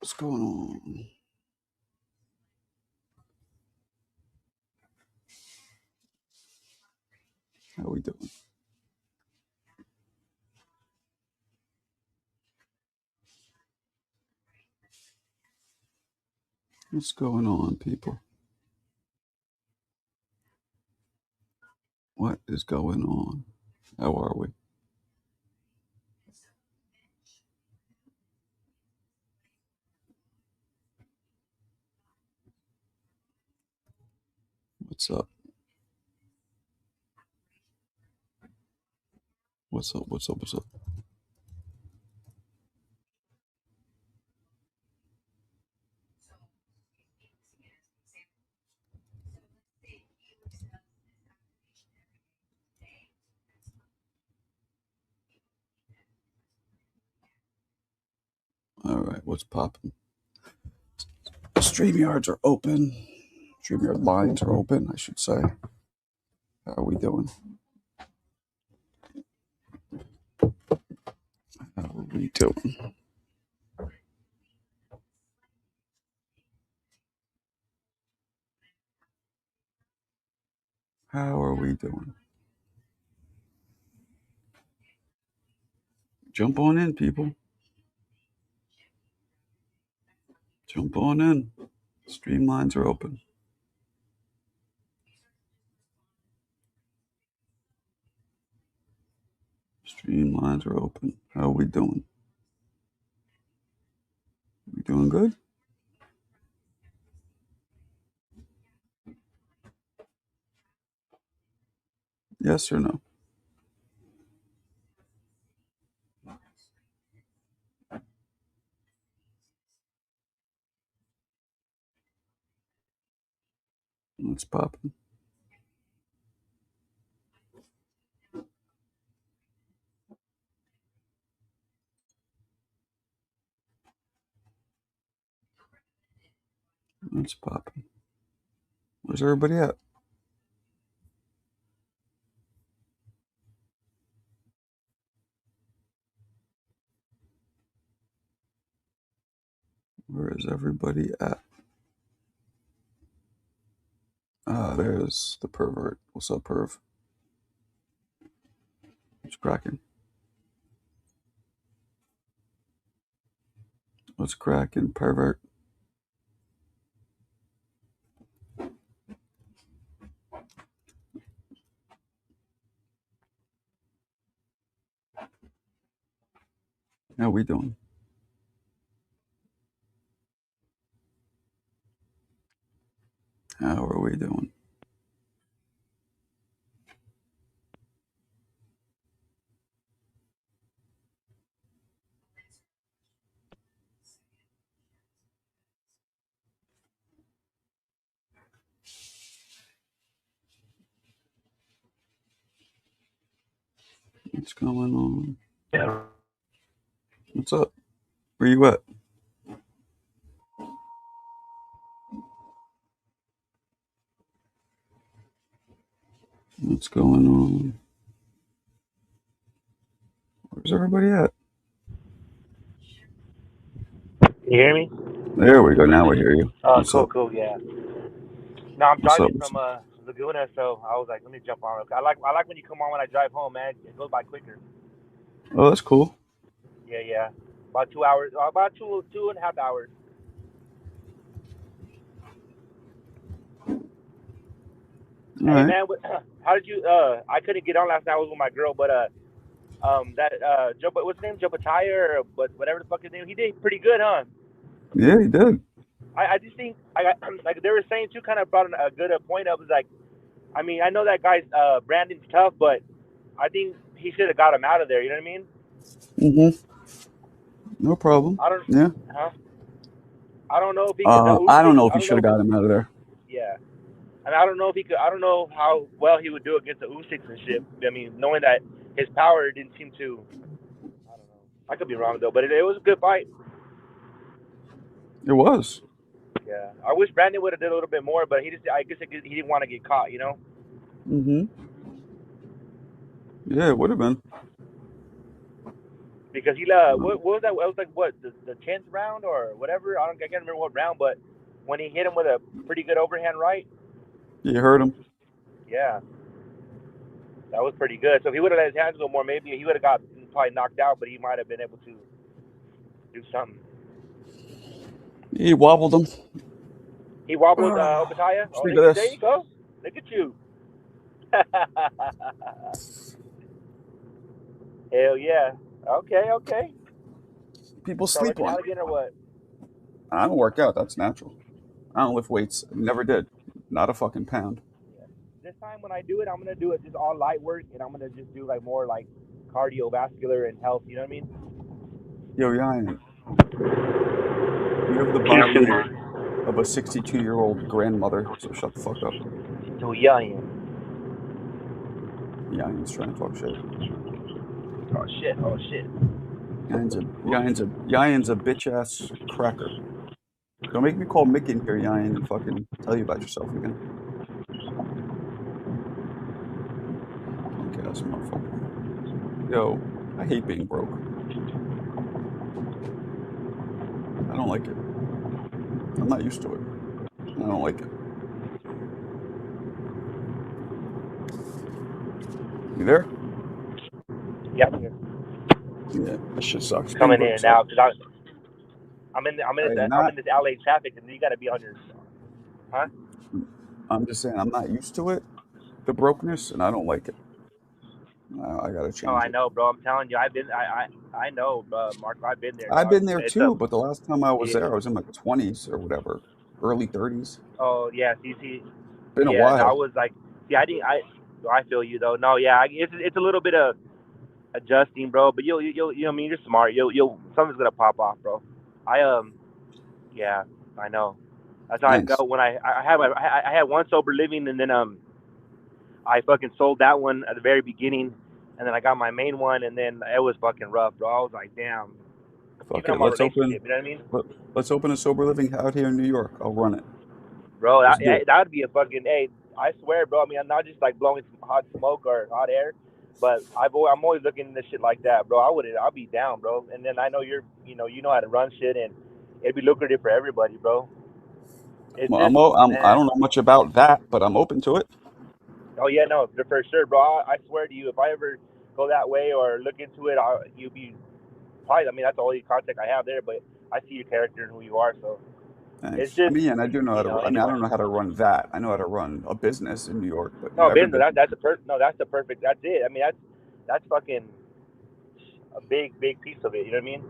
What's going on? How we doing? What's going on, people? What is going on? How are we? What's up? What's up? What's up? What's up? All right, what's popping? StreamYards are open. StreamYard lines are open, I should say. How are we doing? How are we doing? How are we doing? Jump on in, people. Jump on in. Stream lines are open. Stream lines are open. How are we doing? We doing good? Yes or no? What's popping? What's popping? Where's everybody at? Where is everybody at? Ah, there's the pervert. What's up, perv? What's cracking? What's cracking, pervert? How we doing? How are we doing? What's going on? Yeah. What's up? Where you at? What's going on? Where's everybody at? You hear me? There we go. Now we hear you. What's Cool, up? cool, yeah. No, I'm What's up? driving What's from up? Laguna, so I was like, let me jump on real quick. I like when you come on when I drive home, man. It goes by quicker. Oh, that's cool. Yeah, yeah. About 2 hours, about two and a half hours. All Hey, right. man, how did you? I couldn't get on last night. I was with my girl, but that Joe, what's his name? Joe Pataya, or but whatever the fuck his name. He did pretty good, huh? Yeah, he did. I just think like they were saying too, kind of brought a good point up. Is like, I mean, I know that guy's Brandon's tough, but I think he should have got him out of there. You know what I mean? Mm-hmm. No problem. I don't, Yeah. huh? I don't know if he could. I don't Usyk, know if I he don't should have know. got him out of there. Yeah, and I don't know if he could. I don't know how well he would do against the Usyks and shit. I mean, knowing that his power didn't seem to. I don't know. I could be wrong though, but it was a good fight. It was. Yeah, I wish Brandon would have did a little bit more, but he just. I guess he didn't want to get caught. You know. Mm-hmm. Yeah, it would have been. because he what was that? It was like what the 10th round or whatever. I can't remember what round, but when he hit him with a pretty good overhand right, You heard him? yeah, that was pretty good. So if he would have let his hands go more, maybe he would have got probably knocked out, but he might have been able to do something. He wobbled him. He wobbled Opetaia. Oh, Look at there this. you go. Look at you. Hell yeah. Okay. People Start sleep working on out it. again or what? I don't work out. That's natural. I don't lift weights. Never did. Not a fucking pound. This time when I do it, I'm gonna do it just all light work, and I'm gonna just do like more like cardiovascular and health. You know what I mean? Yo, Ryan, you have the body of a 62-year-old grandmother, so shut the fuck up. So young. Ryan's trying to talk shit. Oh shit. Ryan's a bitch-ass cracker. Don't make me call Mick in here, Ryan, and fucking tell you about yourself again. Punk-ass motherfucker. Yo, I hate being broke. I don't like it. I'm not used to it. I don't like it. You there? Yeah. Yeah, that shit sucks. Coming in and out because I'm in this LA traffic, and you got to be on your. Huh? I'm just saying, I'm not used to it, the brokenness, and I don't like it. I gotta change. Oh, I know, bro. I'm telling you, I know, Mark. I've been there. I've been there too, but the last time I was there, I was in my 20s or whatever, early 30s. Oh yeah, see. Been a while. I was like, see, I feel you though. No, yeah, it's a little bit of adjusting, bro. But you'll I mean, you're smart. You'll something's gonna pop off, bro. Yeah, I know. That's how I felt when I had one sober living, and then I fucking sold that one at the very beginning, and then I got my main one, and then it was fucking rough, bro. I was like, damn. Fuck it, let's open. You know what I mean? Let's open a sober living out here in New York. I'll run it, bro. That would be a fucking. Hey, I swear, bro. I mean, I'm not just like blowing some hot smoke or hot air, but I'm always looking into shit like that, bro. I'll be down, bro. And then I know you know how to run shit, and it'd be lucrative for everybody, bro. I don't know much about that, but I'm open to it. Oh yeah, no, for sure, bro. I swear to you, if I ever go that way or look into it, you'll be probably. I mean, that's the only contact I have there, but I see your character and who you are, so. Thanks. It's just, and I do know how to. I don't know how to run that. I know how to run a business in New York, but no business. That's the perfect. That's it. I mean, that's fucking a big piece of it. You know what I mean?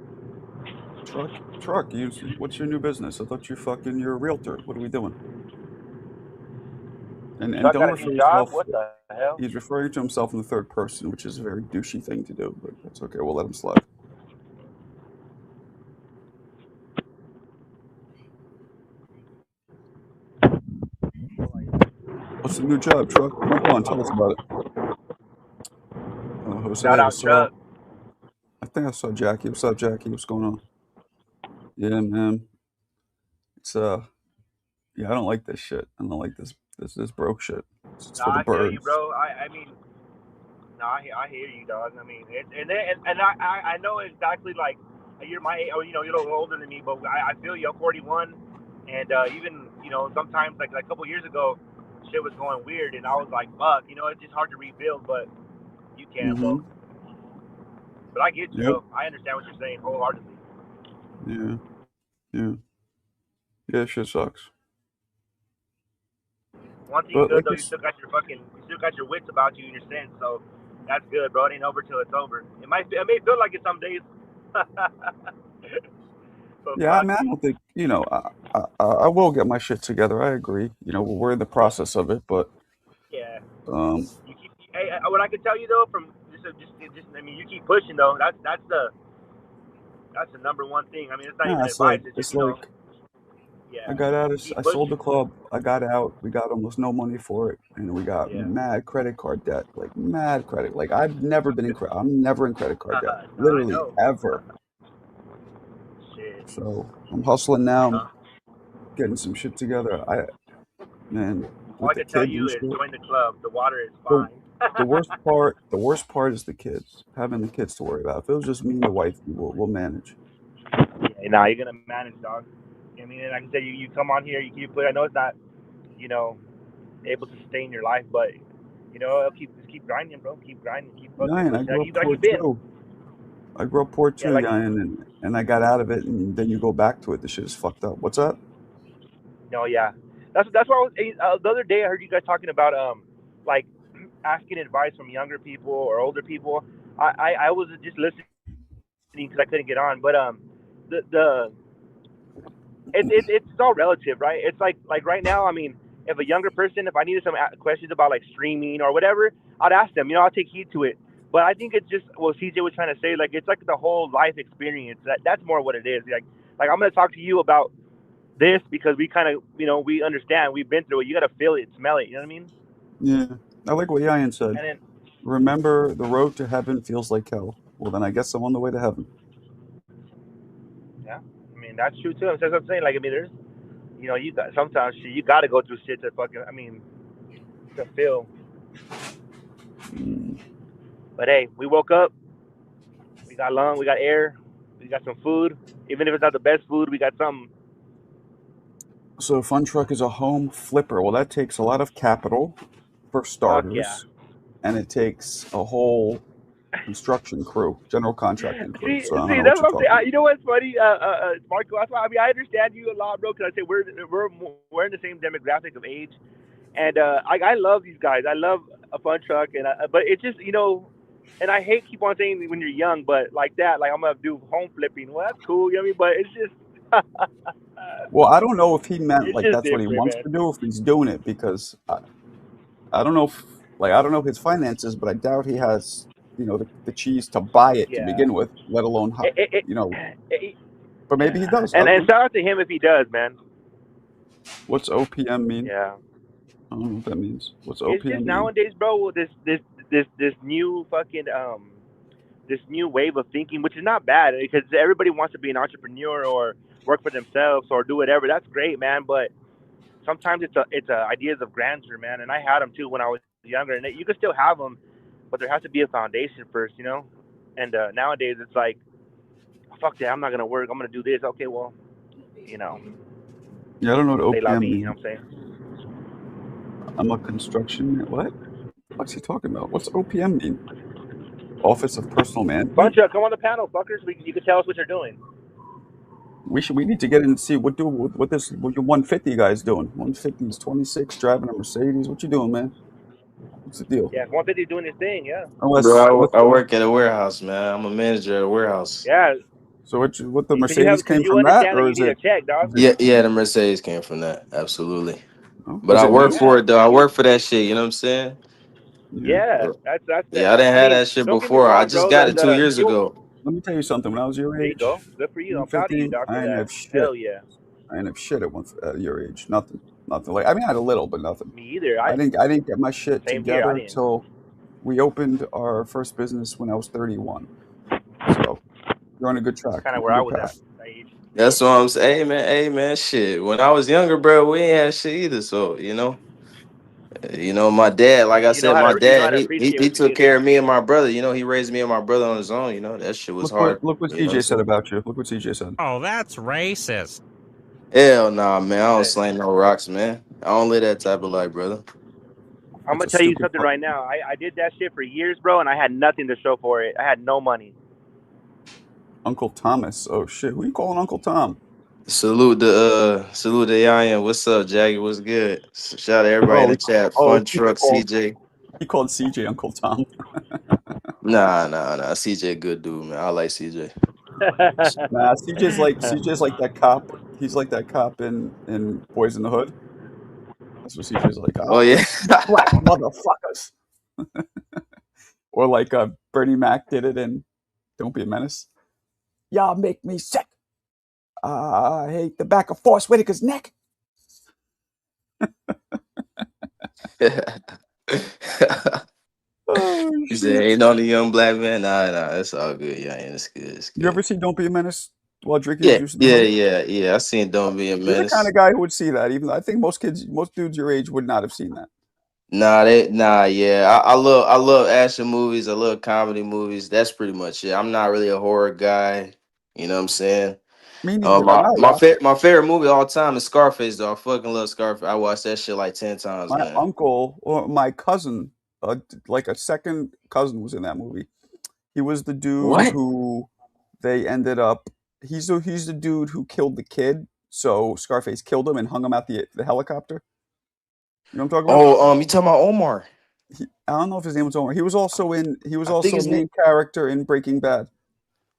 Truck. What's your new business? I thought you're a realtor. What are we doing? And don't refer to yourself. What the hell? He's referring to himself in the third person, which is a very douchey thing to do, but that's okay. We'll let him slide. What's the new job, Truck? Come on, tell us about it. Shout out, Truck. I think I saw Jackie. What's up, Jackie? What's going on? Yeah, man. It's yeah, I don't like this shit. I don't like this broke shit. It's for the birds. I hear you, bro. I mean, I hear you, dog. I mean, and I know exactly like you're my age, or you're a little older than me, but I feel you. I'm 41, and even sometimes like a couple years ago, shit was going weird, and I was like, fuck, it's just hard to rebuild, but you can, bro. But I get you, bro. I understand what you're saying wholeheartedly. Yeah, shit sucks. One thing good though, you still got your wits about you and your sense, so that's good, bro. It ain't over till it's over. It may feel like it some days. Yeah, I mean, I don't think I will get my shit together. I agree. We're in the process of it, but yeah. What I can tell you though, from just I mean, you keep pushing though. That's the number one thing. I mean, it's not even advice. It's like. Yeah. I got out. I sold the club. I got out. We got almost no money for it, and we got mad credit card debt. Like mad credit. Like I've never been in credit. I'm never in credit card debt. Literally ever. Shit. So I'm hustling now. I'm getting some shit together. All I can tell you is join the club. The water is fine. The worst part is the kids. Having the kids to worry about. If it was just me and the wife, we'll manage. Yeah, nah, you're gonna manage, dog. I mean, like I said, you come on here, you put. I know it's not, you know, able to sustain your life, but just keep grinding, bro. Keep grinding, keep fucking Nine, I pushing. grew up Like poor you've been. too. I grew up poor Yeah, too, like yeah, and I got out of it, and then you go back to it. The shit is fucked up. What's up? no, yeah. That's why I was the other day I heard you guys talking about like asking advice from younger people or older people. I was just listening because I couldn't get on, but the it's all relative, right? It's like right now. I mean, if a younger person, if I needed some questions about like streaming or whatever, I'd ask them. I'll take heed to it. But I think it's just what CJ was trying to say. Like it's like the whole life experience. That's more what it is. Like I'm gonna talk to you about this because we kind of we understand. We've been through it. You gotta feel it, smell it. You know what I mean? Yeah, I like what Yayan said. And then Remember, the road to heaven feels like hell. Well, then I guess I'm on the way to heaven. yeah, I mean that's true too. That's what I'm saying. Like I mean, there's you got sometimes you got to go through shit to fucking. I mean, to feel. Mm. But hey, we woke up. We got lung. We got air. We got some food. Even if it's not the best food, we got something. So, Fun Truck is a home flipper. Well, that takes a lot of capital for Fuck yeah. starters, and it takes a whole construction crew, general contracting crew. See, So, I don't see, know what that's you're what I'm saying. talking You know what's funny, Marco? That's why I mean I understand you a lot, bro. Because I say we're in the same demographic of age, and I love these guys. I love a fun truck, and but it's just and I hate keep on saying when you're young, but like that, like I'm gonna do home flipping. Well, that's cool, you know what I mean? But it's just Well, I don't know if he meant it's like just that's what he different, wants man. to do, if he's doing it, because I don't know if, like, I don't know his finances, but I doubt he has, the cheese to buy it to Yeah. begin with, let alone, It, it, it, you know, it, but maybe he yeah. does. I And don't and know. shout out to him if he does, man. What's OPM mean? Yeah. I don't know what that means. What's It's just OPM mean? nowadays, bro. This new fucking this new wave of thinking, which is not bad because everybody wants to be an entrepreneur or work for themselves or do whatever. That's great, man. But sometimes it's ideas of grandeur, man. And I had them too when I was younger, and you can still have them, but there has to be a foundation first. And nowadays it's like, fuck that, I'm not gonna work. I'm gonna do this. Okay, well, you know, Yeah, I don't know what say la vie. OPM You know mean. what I'm saying? I'm a construction man. What? What's he talking about? What's OPM mean? Office of Personal Management? Bunch of come on the panel, fuckers. You can tell us what you're doing. We need to get in and see what your 150 guy's doing. 150 is 26, driving a Mercedes. What you doing, man? What's the deal? Yeah, 150 doing his thing. Yeah, Unless Bro, I work at a warehouse, man. I'm a manager at a warehouse. yeah. so what the Because you have Mercedes because came you from that, understand that or you is need a it? check, dog. Is it? Yeah, yeah, the Mercedes came from that. Absolutely. Oh, But was I it work new? for Yeah, it though. I work for that shit, you know what I'm saying? Yeah. yeah. But, That's that. yeah, I didn't I have mean, that shit don't get me before. I wrong, just bro. got it 2 years You. ago. Let me tell you something. When I was your There you age, go. Good for you. I'm proud of you, 150, dog, I for didn't that. have shit. Hell yeah. I didn't have shit at your age. Nothing. Nothing. Like, I mean, I had a little, but nothing. Me either. I didn't get my shit Same here. I together didn't. till we opened our first business when I was 31. So you're on a good That's track. kind of You're on where a I good was at. path. That age. That's what I'm saying. Hey man, shit. When I was younger, bro, we ain't have shit either. So, my dad, like I You know said, how my to you know how dad, to he appreciate he what you took get. care of me and my brother. He raised me and my brother on his own, that shit was hard. Look what You know what I'm CJ said saying? about you. Look what CJ said. Oh, that's racist. Hell nah, man. I don't Hey, slang no rocks, man. I don't live that type of life, brother. I'm It's gonna a tell you stupid something right now. I did that shit for years, bro, and I had nothing to show for it. I had no money. Uncle Thomas. Oh shit. Who you calling Uncle Tom? Salute to Yayan. What's up, Jaggy? What's good? Shout out to everybody in Oh, the chat. oh, Fun truck, CJ. he called CJ Uncle Tom. Nah. CJ good dude, man. I like CJ. Nah, CJ's like that cop. He's like that cop in Boys in the Hood. That's what CJ's like. Oh Ah, yeah. you black motherfuckers. Or like Bernie Mac did it in Don't Be a Menace. Y'all make me sick. I hate the back of Forrest Whitaker's neck. Oh He said, shit! ain't on the young black man. Nah, it's all good. Yeah, it's good. It's You ever good. see Don't Be a Menace while drinking your Yeah, juice in the yeah, hood? yeah, yeah. I seen Don't Be a You're the kind Menace. of guy who would see that. Even though I think most dudes your age would not have seen that. Yeah. I love action movies. I love comedy movies. That's pretty much it. I'm not really a horror guy. You know what I'm saying? Me neither. And I laugh. My favorite movie of all time is Scarface. Though I fucking love Scarface. I watched that shit like 10 times, My man. uncle or my cousin, like a second cousin, was in that movie. He was the dude What? who they ended up. He's the dude who killed the kid. So Scarface killed him and hung him out the helicopter. You know what I'm talking about? Oh, you talking about Omar? I don't know if his name was Omar. He was also in. He was I think also a his name. main character in Breaking Bad.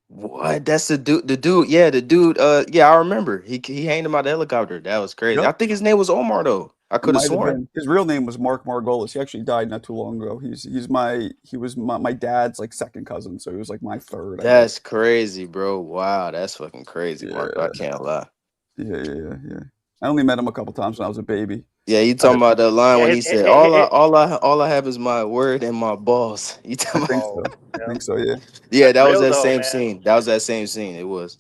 What? That's the dude. The dude. Yeah, the dude. Yeah, I remember. He hanged him out the helicopter. That was crazy. Yep. I think his name was Omar though. I It could have might have sworn. been. His real name was Mark Margolis. He actually died not too long ago. He was my dad's like second cousin, so he was like my third, I guess. That's crazy, bro. Wow, that's fucking crazy, Marco. I Yeah, can't lie. yeah. I only met him a couple times when I was a baby. Yeah, you I, talking about the line Yeah, when his, he said, all I have is my word and my balls." You I talking about? think oh, so. I yeah. think so. Yeah. Yeah, That's that was real that though, same man. scene. That was that same scene. It was.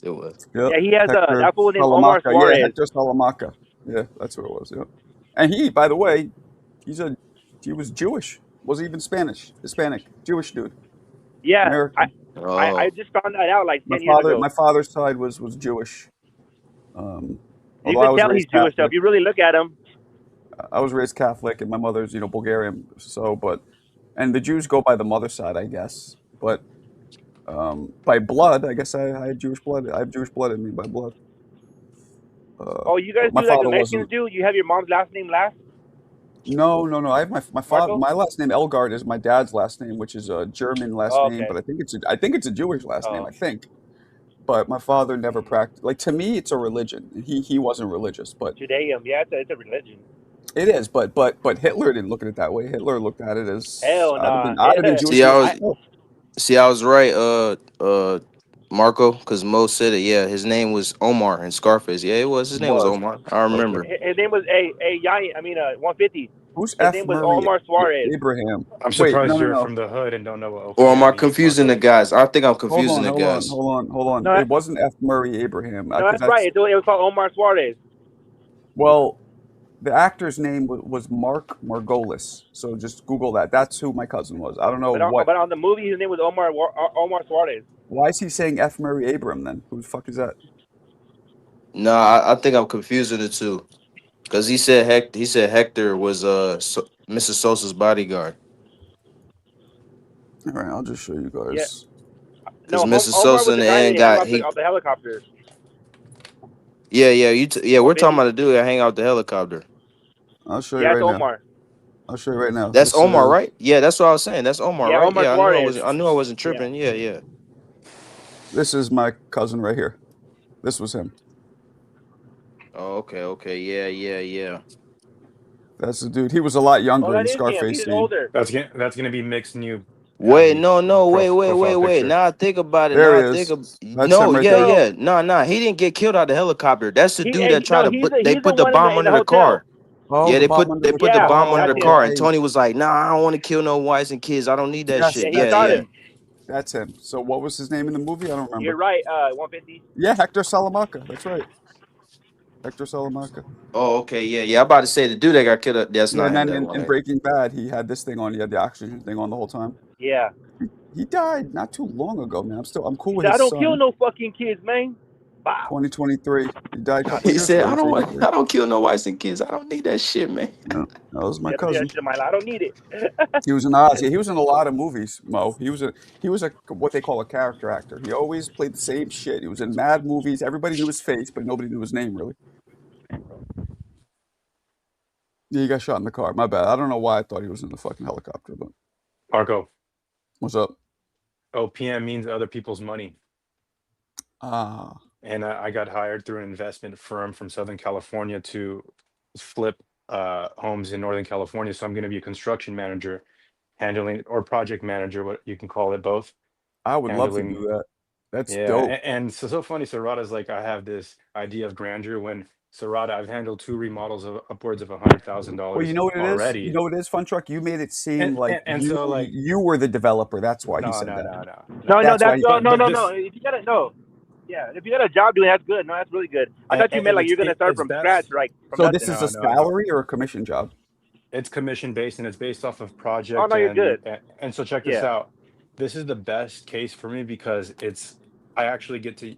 Yep. Yeah, he has Hector that fool named Omar Salamanca. Yeah, Suarez. Hector Salamanca. Yeah, that's what it was. Yep. And he, by the way, he's a he was Jewish. Wasn't even Spanish. Hispanic. Jewish dude. Yeah, American. I Oh, just found that out like 10 years ago. My father's side was Jewish. You Although I could was tell raised he's Jewish though. If Catholic. you really look at him. I was raised Catholic, and my mother's Bulgarian. So, and the Jews go by the mother side, I guess. But by blood, I guess I had Jewish blood. I have Jewish blood in me by blood. Oh, you guys But my do like the father Mexicans wasn't. do? You have your mom's last name last, No. I have my father. Marco? My last name Elgard is my dad's last name, which is a German last Oh, name, okay. but I think it's a Jewish last name. Oh, I think. But my father never practiced. Like to me, it's a religion. He wasn't religious, but Judaism. Yeah, it's a religion. it is. But Hitler didn't look at it that way. Hitler looked at it as Hell nah. I'd have been Jewish I myself. I was right. Marco, because Mo said it. Yeah, his name was Omar in Scarface. Yeah, it was. His It name was was. Omar. I Okay. remember. his name was I mean 150. Who's His F. name was Murray Omar Suarez. Abraham? I'm Wait, surprised you're no. from the hood and don't know what Or am OPM I means, confusing the Marco. guys? I think I'm Hold confusing on, the guys. hold on. No, It wasn't F. Murray Abraham no, because that's right. It was called Omar Suarez. well, the actor's name was Mark Margolis. So just Google that. That's who my cousin was. I don't know But on the movie, his name was Omar Suarez. why is he saying F. Murray Abraham then? Who the fuck is that? No, I think I'm confusing the two. Because he said Hector was Mrs. Sosa's bodyguard. All right, I'll just show you Yeah. guys. Because No, Mrs. Omar Sosa was in the the guy end that hung got off he. the helicopter. Yeah, we're talking 150. about the dude that hang out the helicopter. I'll show you Yeah, it's right now. Omar. I'll show you right now. That's This Omar, is right? Yeah, that's what I was saying. That's Omar, Yeah, right? Omar Yeah, Suarez. I knew I wasn't Yeah. tripping. Yeah. my cousin right here. This was him. Oh, okay. Yeah. That's the dude. He was a lot Oh, younger in that the is him. Scarface He's scene. older. That's gonna be Mick's new Wait, profile wait. picture. Now I think about it. There he is. That's him right there. No, No. He didn't get killed out of the helicopter. That's the dude that tried to he's put. They the put the one bomb in the under the hotel. car. Oh, Yeah, the bomb under they the put the Yeah, bomb under that's the him. car, and right. Tony was like, "Nah, I don't want to kill no wives and kids. I don't need that Yes, shit." Yeah, he shot him. That's him. So what was his name in the movie? I don't remember. You're right. 150. Yeah, Hector Salamanca. That's right. Hector Salamanca. Oh, okay, yeah. I'm about to say the dude that got killed. That's Yeah, not and him. then That in one. Breaking Bad, he had this thing on. He had the oxygen thing on the whole time. Yeah. He died not too long ago, man. I'm cool He with said, I his don't kill son. no fucking kids, man. Wow. 2023. He died a couple He years said, ago in 2023. I don't kill no wives and kids. I don't need that shit, man." Yeah, that was my Yeah, that cousin. shit in my life. I don't need it. He was in Oz. Yeah, he was in a lot of movies, Mo. He was a what they call a character actor. He always played the same shit. He was in mad movies. Everybody knew his face, but nobody knew his name really. Yeah, he got shot in the car. My bad. I don't know why I thought he was in the fucking helicopter, but Marco, what's up? OPM means other people's money. Ah, And I got hired through an investment firm from Southern California to flip homes in Northern California. So I'm going to be a construction manager, handling or project manager, what you can call it, both. I would love to Handling, do that. That's yeah. dope. And so funny. Serrata's like, I have this idea of grandeur when Serrata, I've handled 2 remodels of upwards of Well, $100,000 you know what it is? You already. know what it is, Fun Truck? You made it seem like And so like, you were the developer. That's why he no. said that. No, That's why that's he, But no. this, If you got it, no. Yeah, if you got a job doing, that's good. No, that's really good. I thought you meant and like you're gonna start it's from that's scratch, like from so nothing. this is a no. salary or a commission job? it's commission based and it's based off of Oh project no, you're good. and so check this Yeah. out. This is the best case for me because I actually get to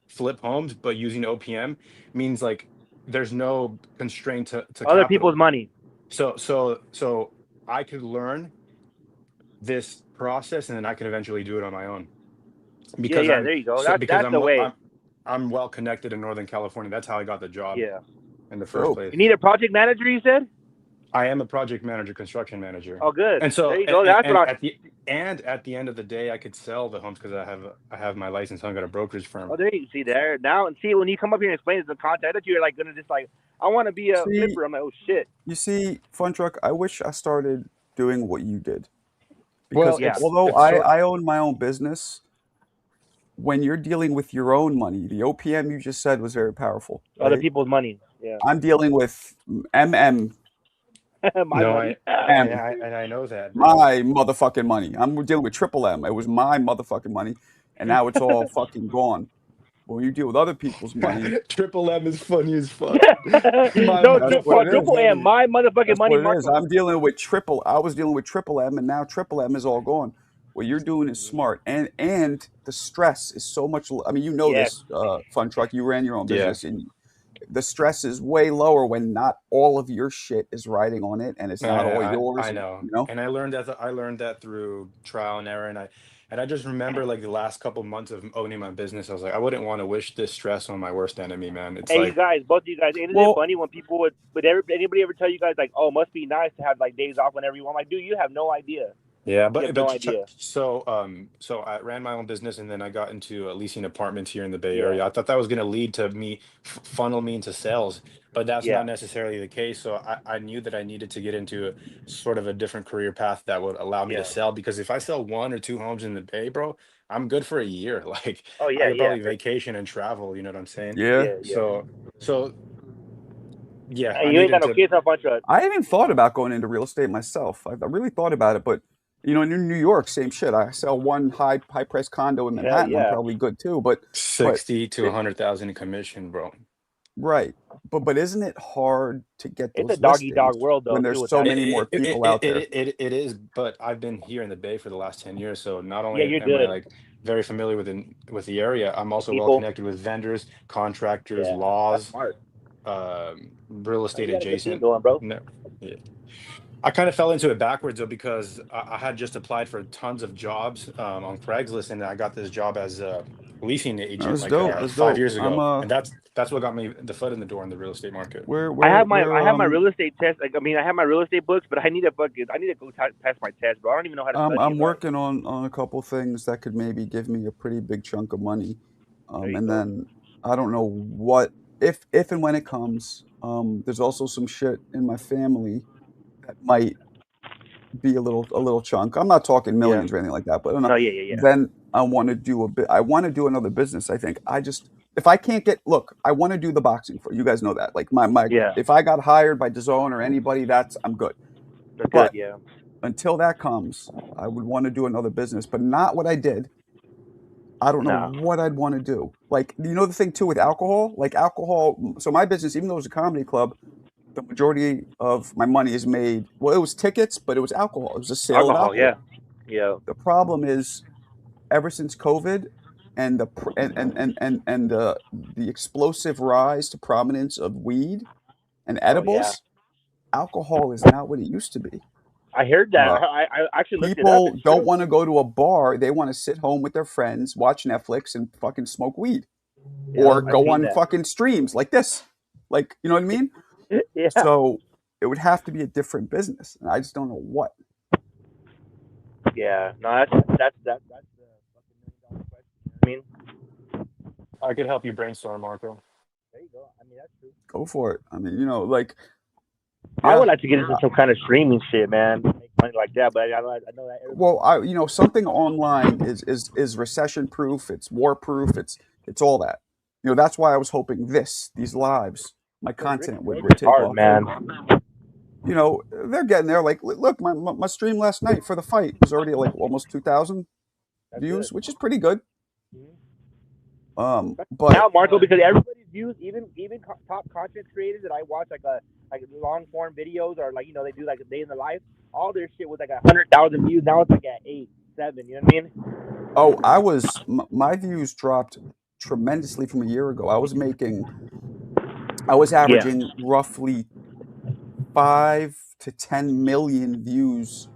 flip homes, but using OPM means like there's no constraint to Other people's capital. money. So I could learn this process and then I can eventually do it on my own Yeah, because yeah. I'm There you go. so because That's the way. I'm well connected in Northern California. That's how I got the job Yeah. in the first Dope. place. You need a project manager, you said? I am a project manager, construction manager. Oh, good. And so there you go. That's what at the end of the day, I could sell the homes because I have my license. I got a brokerage firm. Oh, there you see there now, and see when you come up here and explain it to the content that you're like gonna just like, I want to be a See- flipper. I'm like, oh shit. You see, Fun Truck, I wish I started doing what you did. Because Well, yeah, although it's sort- I own my own business, when you're dealing with your own money, the OPM you just said was very powerful. Other right? people's money. Yeah. I'm dealing with MM, My no, money. I know that. bro. my motherfucking money. I'm dealing with Triple M. It was my motherfucking money, and now it's all fucking gone. But when you deal with other people's money, Triple M is funny as fuck. No, That's what it is. Triple M, my motherfucking that's money. what it is. Marco. I'm dealing with Triple. I was dealing with Triple M, and now Triple M is all gone. What you're doing is smart, and the stress is so much. I mean, you know Yes. this, Fun Truck. You ran your own Yeah. business, and the stress is way lower when not all of your shit is riding on it, and it's not all yours. I know. You know? And I learned that through trial and error, and I just remember like the last couple months of owning my business, I was like, I wouldn't want to wish this stress on my worst enemy, man. It's Hey, like you guys, both of you guys, isn't Well- it funny when people would anybody ever tell you guys like, oh, it must be nice to have like days off whenever you want? Like, dude, you have no idea. yeah, You but, have no but idea. so I ran my own business and then I got into leasing apartments here in the Bay Yeah. Area. I thought that was going to lead to me funnel me into sales, but that's Yeah. not necessarily the case. So I knew that I needed to get into sort of a different career path that would allow me Yeah. to sell, because if I sell 1 or 2 homes in the Bay, bro, I'm good for a year. Like Oh I yeah, could yeah. probably vacation and travel, you know what I'm saying? Yeah. So yeah, Hey, I you ain't got needed no to- kids on Fun Truck. I even thought about going into real estate myself. I really thought about it, but in New York, same shit. I sell one high price condo in Hell Manhattan. yeah. I'm probably good too. But 60 to 100,000 in commission, bro. right, but isn't it hard to get those It's a doggy listings dog world though. when too, there's with so that. many more people out there? It is, but I've been here in the Bay for the last 10 years, so not only Yeah, you're am I good. like very familiar with the area, I'm also well People. connected with vendors, contractors, Yeah, that's laws, smart. real estate You got a good team adjacent. going, bro. No, yeah. I kind of fell into it backwards though, because I had just applied for tons of jobs on Craigslist, and I got this job as a leasing agent That's like dope. That's 5 dope. years ago, I'm, and that's what got me the foot in the door in the real estate market. I have my real estate test. Like, I mean, I have my real estate books, but I need to go pass my test, bro. I don't even know how to study. I'm it, working on a couple things that could maybe give me a pretty big chunk of money, There you and go. then I don't know what if and when it comes. There's also some shit in my family that might be a little chunk. I'm not talking millions or anything like that, but I don't know. No, yeah. Then I want to do I want to do another business. I think if I can't look, I want to do the boxing for you guys know that. Like my Yeah. if I got hired by DAZN or anybody, I'm good. That's But- good. Yeah. Until that comes, I would want to do another business, but not what I did. I don't know what I'd want to do. Like, the thing too with alcohol, so my business, even though it was a comedy club, the majority of my money is made, well, it was tickets, but it was alcohol. It was a sale of alcohol. Yeah. The problem is, ever since COVID and the explosive rise to prominence of weed and edibles, alcohol is not what it used to be. I heard that. I actually looked it up. People It's don't true. want to go to a bar. They want to sit home with their friends, watch Netflix, and fucking smoke weed, or I've go seen on that. fucking streams like this. Like, you know what I mean? Yeah. So it would have to be a different business, and I just don't know what. Yeah. No, that's the fucking $1 million question. I mean, I could help you brainstorm, Marco. there you go. I mean, that's true. Go for it. I mean, like, I would like to get into some kind of streaming shit, man. Make money like that, but I know that. well, something online is recession proof. It's war proof. It's all that. That's why I was hoping these lives, my content would take hard, off. man. They're getting there. Like, look, my stream last night for the fight was already like almost 2,000 That's views, good. which is pretty good. Mhm. But Now, Marco, because everybody's views, even top content creators that I watch, like long form videos, or like they do like a day in the life. All their shit was like 100,000 views. Now it's like at 8, 7. You know what I mean? Oh, my views dropped tremendously from a year ago. I was averaging roughly 5 to 10 million views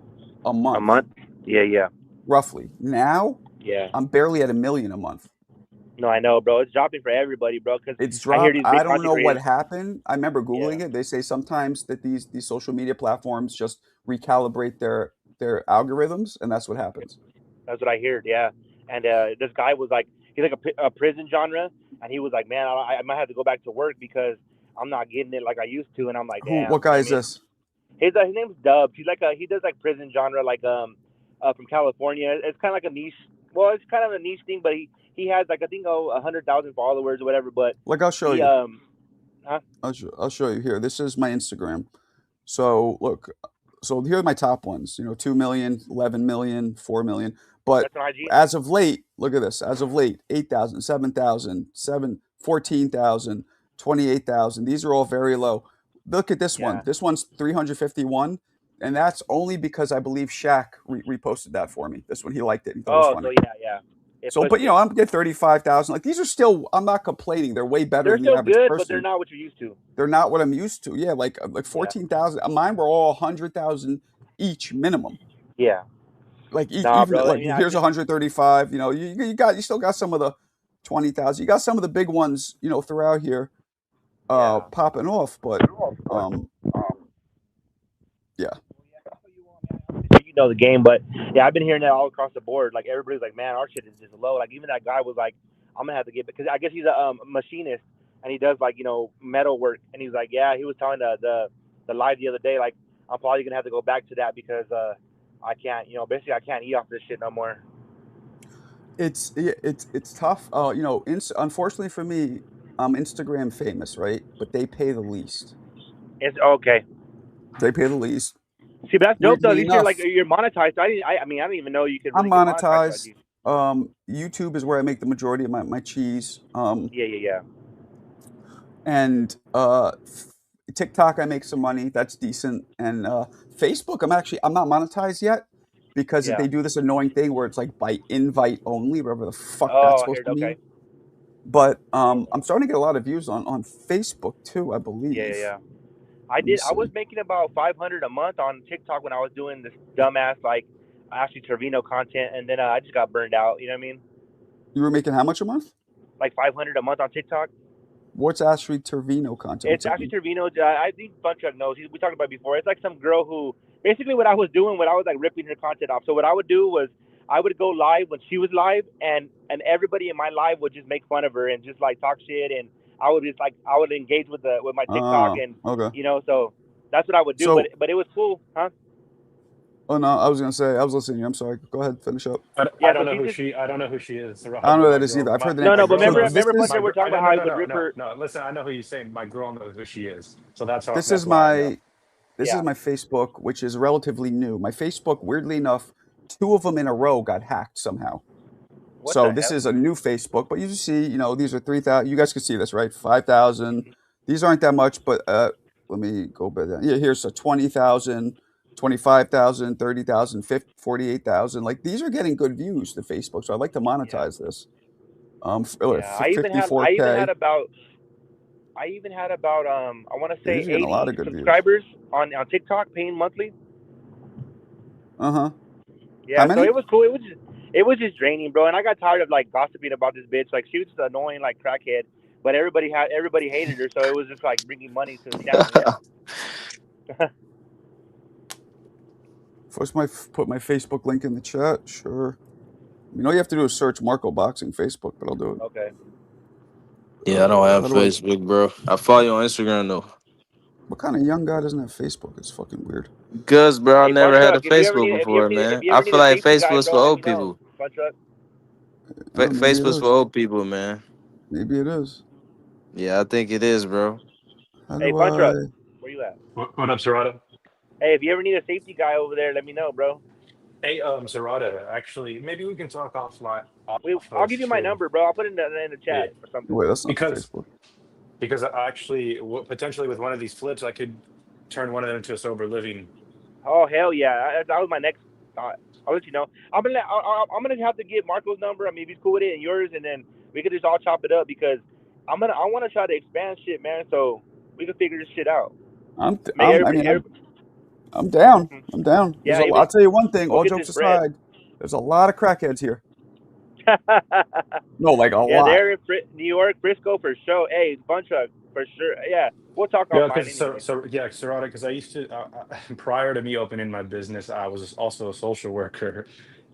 a A month, month? Yeah. roughly. Now Yeah. I'm barely at 1 million a month. No, I know, bro. It's dropping for everybody, bro. Because It's I hear dropped. these I big don't content know what creators. happened. I remember Yeah. Googling it. They say sometimes that these social media platforms just recalibrate their algorithms, and that's what happens. That's what I heard. Yeah. And this guy was like, he's like a prison genre, and he was like, man, I might have to go back to work because I'm not getting it like I used to. And I'm like, damn. What guy is this? His name's Dubs. He's like he does like prison genre, like from California. It's kind of like a niche. Well, it's kind of a niche thing, but he has like I think 100,000 followers or whatever. But Like I'll show he you. huh? I'll show you here. This is my Instagram. So look, so here are my top ones. 2 million, 11 million, 4 million. But That's on IG. as of late, look at this. As of late, 8,000, 7,000, 14,000, 28,000. These are all very low. Look at this one. Yeah. This one's 351, and that's only because I believe Shaq reposted that for me. This one, he liked it. He thought it was Oh, funny. so yeah. It So, pushed but it. I'm getting 35,000. Like these are still. I'm not complaining. They're way better They're than the still average good, person. but they're not what you're used to. They're not what I'm used to. Yeah, like 14,000. Mine were all 100,000 each minimum. Yeah. Like Nah, even bro. like I mean, here's 135. You still got some of the 20,000. You got some of the big ones. Throughout here, Yeah. popping off. But yeah. You know the game, but yeah, I've been hearing that all across the board. Like everybody's like, man, our shit is just low. Like even that guy was like, I'm gonna have to get, because I guess he's a machinist and he does like metal work, and he's like, yeah, he was telling the live the other day, like I'm probably gonna have to go back to that because I can't, basically I can't eat off this shit no more. It's tough. Unfortunately for me, I'm Instagram famous, right? But they pay the least. It's okay. They pay the least. See, but that's dope though. At Weirdly least you're enough, you're monetized. I didn't even know you could really I'm get monetized. monetized. YouTube is where I make the majority of my cheese. Yeah. And TikTok, I make some money. That's decent. And Facebook, I'm not monetized yet because Yeah. they do this annoying thing where it's like by invite only, whatever the fuck Oh, that's I supposed heard. to mean. Okay. But I'm starting to get a lot of views on Facebook too, I believe. Yeah. Let me I was see. making about 500 a month on TikTok when I was doing this dumbass like Ashley Trevino content, and then I just got burned out. You know what I mean? You were making how much a month? Like 500 a month on TikTok. What's Ashley Trevino content? It's Ashley Trevino. I think Bunchuck knows. We talked about it before. It's like some girl who basically what I was doing when I was like ripping her content off. So what I would do was I would go live when she was live, and everybody in my live would just make fun of her and just like talk shit, and I would just like I would engage with my TikTok, and okay. So that's what I would do. So- but it was cool, huh? Oh no, I was gonna say I was listening to you. I'm sorry. Go ahead, finish up. I Yeah, don't so know who she's she. I don't know who she is. I don't know who that is either. I've heard the name. No, but remember, So this remember, is- Bunchuck, we're talking about how I would rip her. No, listen, I know who you're saying. My girl knows who she is, so that's how. This that's is why I know. my this Yeah. is my Facebook, which is relatively new. My Facebook, weirdly enough, 2 of them in a row got hacked somehow. What So the this hell? is a new Facebook, but you just see, these are 3,000. You guys can see this, right? 5,000. These aren't that much, but let me go by that. Yeah, here's a 20,000, 25,000, 30,000, 48,000. Like these are getting good views to Facebook, so I'd like to monetize this. Yeah, I even had 54K. about I want to say These are getting a lot 80 of good views. subscribers on TikTok paying monthly. Uh-huh. Yeah, How so many? it was cool. It was just draining, bro. And I got tired of like gossiping about this bitch. Like she was just annoying, like crackhead. But everybody hated her, so it was just like bringing money to the channel. Yeah. First, put my Facebook link in the chat. Sure. All you have to do is search Marco Boxing Facebook, but I'll do it. Okay. Yeah, I don't have How do I- Facebook, bro. I follow you on Instagram though. What kind of young guy doesn't have Facebook? It's fucking weird. Cause bro, I Hey, never had a Bunchuck, if you ever Facebook need- if you before, ever need- man. if you ever I need feel a like safety guy, Facebook's bro, for let old me know. people. Bunchuck. Maybe it Facebook's is. for old people, man. Maybe it is. Yeah, I think it is, bro. How Hey, do Bunchuck, where you at? What up, Serrata? Hey, if you ever need a safety guy over there, let me know, bro. Hey, Serrata. Actually, maybe we can talk offline. I'll give you my number, bro. I'll put it in the chat or something. Wait, that's not Because- Facebook. because I actually potentially with one of these flips, I could turn one of them into a sober living. Oh hell yeah, that was my next thought. I'll let you know. I'm gonna have to get Marco's number. I mean, if he's cool with it, and yours, and then we could just all chop it up because I want to try to expand shit, man. So we can figure this shit out. I Maybe mean, I'm down. I'm down. Yeah, I'll tell you one thing. we'll All get jokes this bread. aside, there's a lot of crackheads here. No, like a Yeah, lot. they're in New York, Frisco for sure. Hey, bunch of for sure. Yeah, we'll talk Yeah, offline because anyway. Serrata, because I used to prior to me opening my business, I was also a social worker,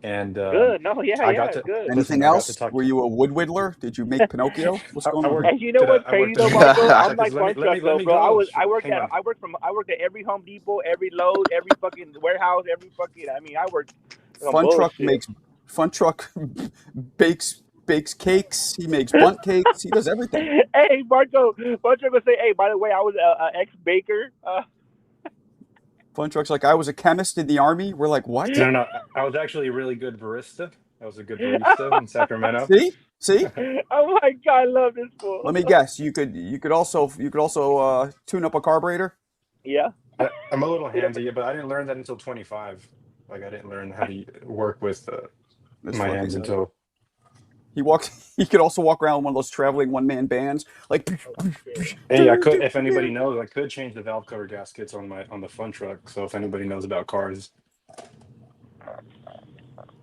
and Good. No, yeah, I yeah, got to good. Anything I got to else? talk. Were you a wood whittler? Did you make Pinocchio? What's going I on? worked And you know at what's I crazy worked though, at Marco? I'm because like fun truck let though, me bro. go. I worked Hang on. I worked at every Home Depot, every Lowe's, every fucking warehouse, every fucking. I mean, I worked on bullshit. Fun truck bakes cakes. He makes bunt cakes. He does everything. Hey, Marco, Marco gonna say, hey, by the way, I was a ex baker. Fun truck's like, I was a chemist in the army. We're like, what? No, I was actually a really good barista. I was a good barista in Sacramento. See? Oh my god, I love this fool. Let me guess. You could also tune up a carburetor. Yeah. I'm a little handy, but I didn't learn that until 25. Like I didn't learn how to work with That's my fucking hands good. until. He could also walk around with one of those traveling one-man bands. Like, Hey, I could, if anybody knows, I could change the valve cover gaskets on the fun truck. So if anybody knows about cars,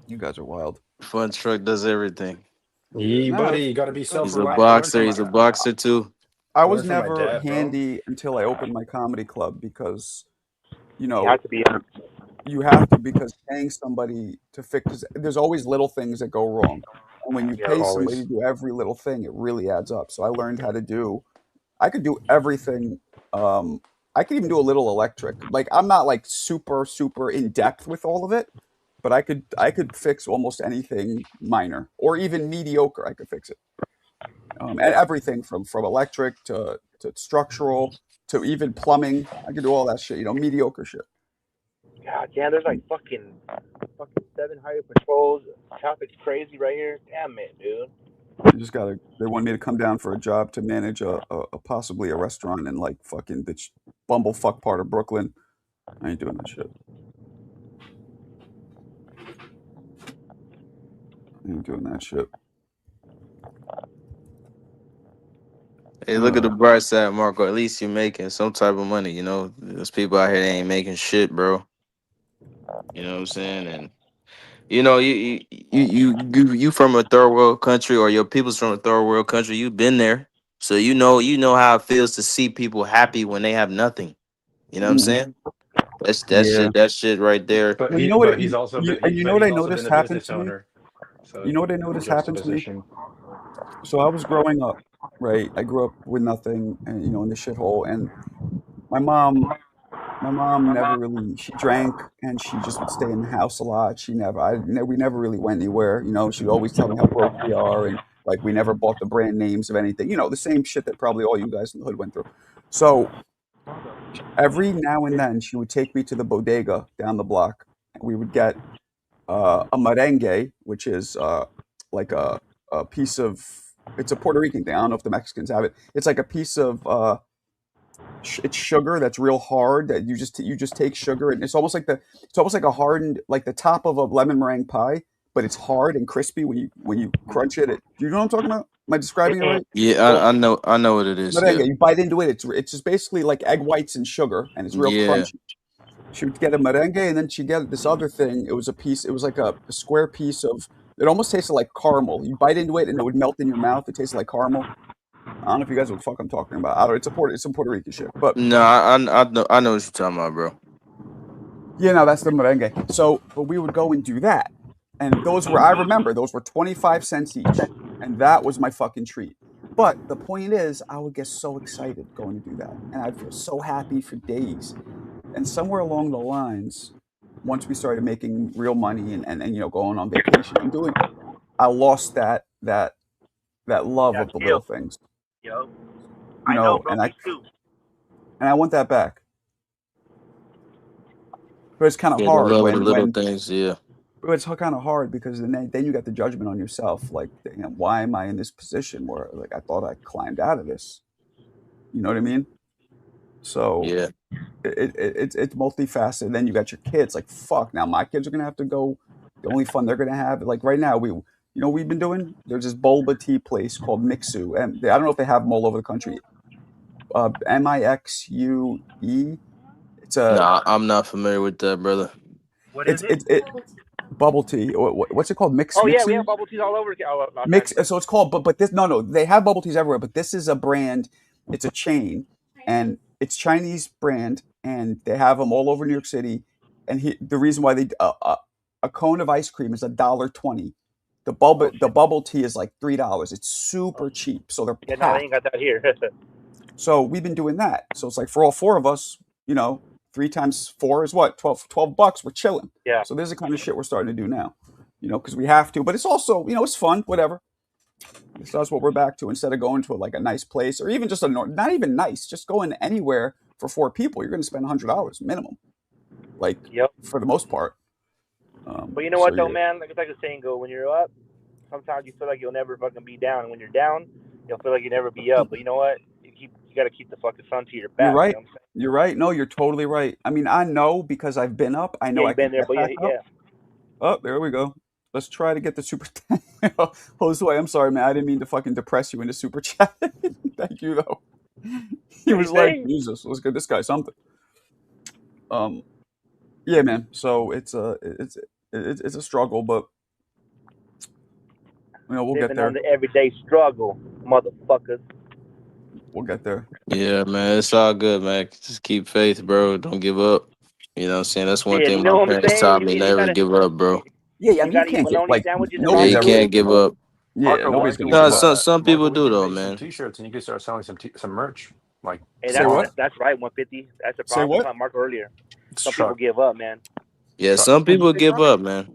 you guys are wild. Fun truck does everything. yeah, buddy, you got to be He's a self-reliant. boxer. He's a boxer too. I was learned from my never dad, bro. handy until I opened my comedy club because, you know, You have to be. you have to, because paying somebody to fix, there's always little things that go wrong. And when you Yeah, pay somebody always. to do every little thing, it really adds up. So I learned how to I could do everything. I could even do a little electric. Like, I'm not like super, super in depth with all of it, but I could fix almost anything minor or even mediocre. I could fix it. And everything from electric to structural to even plumbing. I could do all that shit, mediocre shit. God damn, there's like fucking 7 highway patrols. Traffic's crazy right here. Damn it, dude. They want me to come down for a job to manage a possibly a restaurant in like fucking the bumblefuck part of Brooklyn. I ain't doing that shit. Hey, look at the bright side, Marco. At least you're making some type of money. You know, there's people out here that ain't making shit, bro. You know what I'm saying? And you know, you from a third world country, or your people's from a third world country. You've been there, so you know how it feels to see people happy when they have nothing. You know what I'm Mhm. saying? That's Yeah. that shit right there. But Well, you know what? he's also been, You know what I he's also been noticed the happened business to me? owner. So You know what I noticed happened to me? juxtaposition. So I was growing up, right? I grew up with nothing, and in the shithole. And my mom, never really. She drank, and she just would stay in the house a lot. We never really went anywhere. She'd always tell me how broke we are, and like we never bought the brand names of anything. The same shit that probably all you guys in the hood went through. So every now and then, she would take me to the bodega down the block, and we would get a merengue, which is like a piece of. It's a Puerto Rican thing. I don't know if the Mexicans have it. It's like a piece of it's sugar that's real hard that you just take sugar, and it's almost like a hardened, like the top of a lemon meringue pie, but it's hard and crispy when you crunch it. Do you know what I'm talking about? Am I describing it right? Yeah, Well, I know what it is. Yeah, merengue, you bite into it. It's just basically like egg whites and sugar, and it's real yeah. crunchy. She would get a merengue, and then she'd get this other thing. It was a piece. It was like a square piece of. It almost tasted like caramel. You bite into it, and it would melt in your mouth. It tasted like caramel. I don't know if you guys know what the fuck I'm talking about. I don't. It's some Puerto Rican shit. But No, I know what you're talking about, bro. yeah, no, that's the merengue. So, but we would go and do that, and I remember those were 25 cents each, and that was my fucking treat. But the point is, I would get so excited going to do that, and I'd feel so happy for days. And somewhere along the lines, once we started making real money and going on vacation and doing, I lost that love of the little things. Yo, I know, bro. Me too. And I want that back. But it's kind of Yeah, the hard love of the little when things. Yeah. but it's kind of hard because then you got the judgment on yourself. Like, why am I in this position where like I thought I climbed out of this? You know what I mean? So Yeah. it's multifaceted. Then you got your kids. Like fuck, now my kids are gonna have to go. The only fun they're gonna have, like right now, we what we've been doing. There's this boba tea place called Mixu, and I don't know if they have them all over the country. Mixue. It's a Nah, I'm not familiar with that, brother. What is it? it bubble tea. What's it called? Oh yeah, we Mixu? have bubble teas all over. Oh, Los Mix. Angeles. So it's called, but this no, they have bubble teas everywhere. But this is a brand. It's a chain, and it's Chinese brand, and they have them all over New York City. And the reason why a cone of ice cream is $1.20. The bubble tea is like $3. It's super cheap, so they're Yeah, no, they packed. ain't got that here. So we've been doing that. So it's like for all four of us, 3 times 4 is what? $12. We're chilling. Yeah. So there's the kind of shit we're starting to do now, because we have to. But it's also, it's fun, whatever. So that's what we're back to. Instead of going to a nice place, or even just not even nice, just going anywhere for 4 people, you're going to spend $100 minimum, Yep. for the most part. But you know what so, though, yeah. man? Like it's like the saying go: when you're up, sometimes you feel like you'll never fucking be down, and when you're down, you'll feel like you'll never be up. But you know what? You got to keep the fucking sun to your back. You're right. You know what I'm saying? You're right. No, you're totally right. I mean, I know because I've been up. I know Yeah, I you've been can there, get but back up. yeah. Oh, there we go. Let's try to get the super. Josue, I'm sorry, man. I didn't mean to fucking depress you into super chat. Thank you, though. He was like, Anything? Jesus, let's get this guy something. Yeah, man. So it's a struggle, but we'll get Living there. on the everyday struggle, motherfuckers. We'll get there. Yeah, man, it's all good, man. Just keep faith, bro. Don't give up. You know what I'm saying? That's one Yeah, thing you know my what I'm parents saying? taught You, me, you never gotta give up, bro. Yeah, I you mean, you gotta eat can't get bologna sandwiches and Yeah, nobody's you ramen. gonna. can't give up. Yeah, Marco, nobody's what? gonna No, give up. some people Marco, we do can though, make some man. T-shirts, and you can start selling some merch. Like Hey, Say what? that's right, 150. That's the Say problem. I was what? telling Marco earlier. it's Some people truck. give up, man. Yeah, truck. some What'd you people say, give Truck? up, man.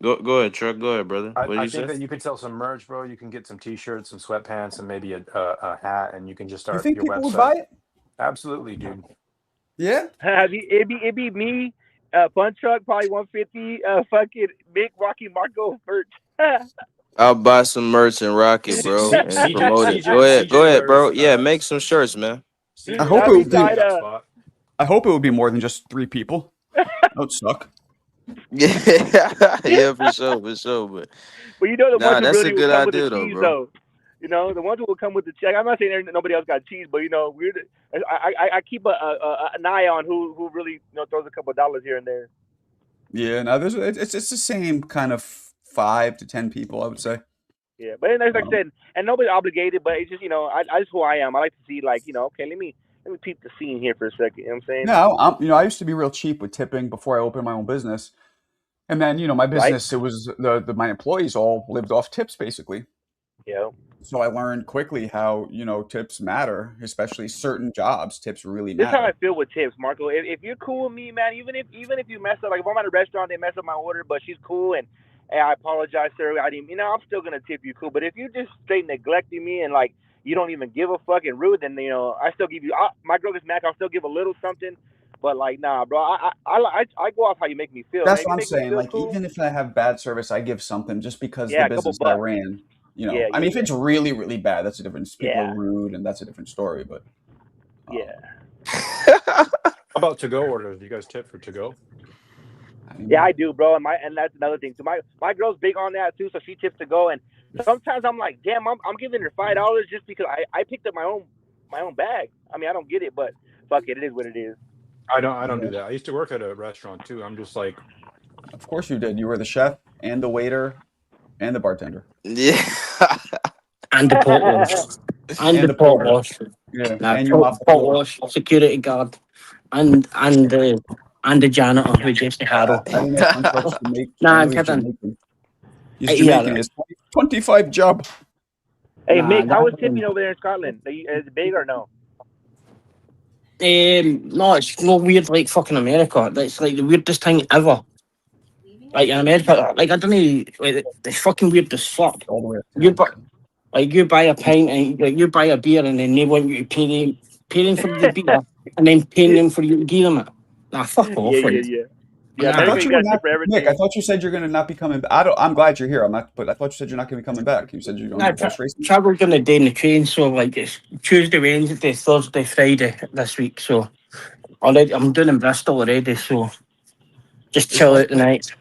Go ahead, Truck. Go ahead, brother. What did I you think say? that you could sell some merch, bro. You can get some T-shirts, some sweatpants, and maybe a hat, and you can just You start think your people would buy website. it? Absolutely, dude. Yeah. It'd be me, Punch Truck, probably 150, fucking Big Rocky Marco merch. I'll buy some merch and rock it, bro, and promote it. Go ahead, bro. Yeah, make some shirts, man. I hope That'd it be would be. tight. I hope it would be more than just 3 people. That would suck. Yeah, yeah, for sure. But But you know the ones who that's a really will good come with the idea though, cheese, bro. though. You know, the ones who will come with the check. I'm not saying nobody else got cheese, but I keep an eye on who really throws a couple of dollars here and there. Yeah. No, it's the same kind of 5 to 10 people, I would say. Yeah, but like I said, and nobody's obligated, but it's just I just who I am. I like to see okay, let me peep the scene here for a second. You know what I'm saying? No, I used to be real cheap with tipping before I opened my own business, and then my business, it was my employees all lived off tips basically. Yeah. So I learned quickly how tips matter, especially certain jobs. Tips really This is how I matter. feel with tips, Marco. If you're cool with me, man, even if you mess up, like if I'm at a restaurant, they mess up my order, but she's cool and hey, I apologize, sir. I didn't, I'm still gonna tip you, cool. But if you just straight neglecting me and like you don't even give a fucking rude, then I still give you my girl is Mac. I'll still give a little something, but like nah, bro. I go off how you make me feel. That's Man. If what you I'm make me saying. feel Like cool, even if I have bad service, I give something just because the yeah, a couple business that I bucks. ran. Yeah, I mean, if it's really, really bad, that's a difference. People Yeah. are rude, and that's a different story. But Yeah. How about to-go orders? Do you guys tip for to-go? Yeah, I do, bro, and that's another thing. So my girl's big on that too, so she tips to go. And sometimes I'm like, damn, I'm giving her $5 just because I picked up my own bag. I mean, I don't get it, but fuck it, it is what it is. I don't do that. I used to work at a restaurant too. I'm just like, Of course you did. You were the chef and the waiter and the bartender. Yeah. And the pot wash. And the pot porter. wash. Yeah, Nah, and you mopped the pot floor. wash, security guard, and the janitor who just Harold. I didn't have contracts to make. Nah, I I'm know he's kidding. Jamaican. He's Yeah. Jamaican. He's 25 job. Hey, Nah, Mick, how was that's- tipping over there in Scotland? Is it big or no? No, it's not weird like fucking America. That's like the weirdest thing ever. Like in America, like I don't know, like it's fucking weird as fuck. All the way. You buy a pint and like, you buy a beer and then they want you to pay them for the beer and then paying them for you to give them it. Nah, fuck off. Yeah. Yeah, Nah. I America, thought you you were gotta not, tip for Nick. everything. I thought you said you're gonna not be coming. I'm glad you're here. I'm not, but I thought you said you're not gonna be coming back. You said you're going Nah, to horse racing. traveled on the day in the train, so like it's Tuesday, Wednesday, Thursday, Friday this week. So already I'm doing in Bristol already. So just Is chill horse, out tonight.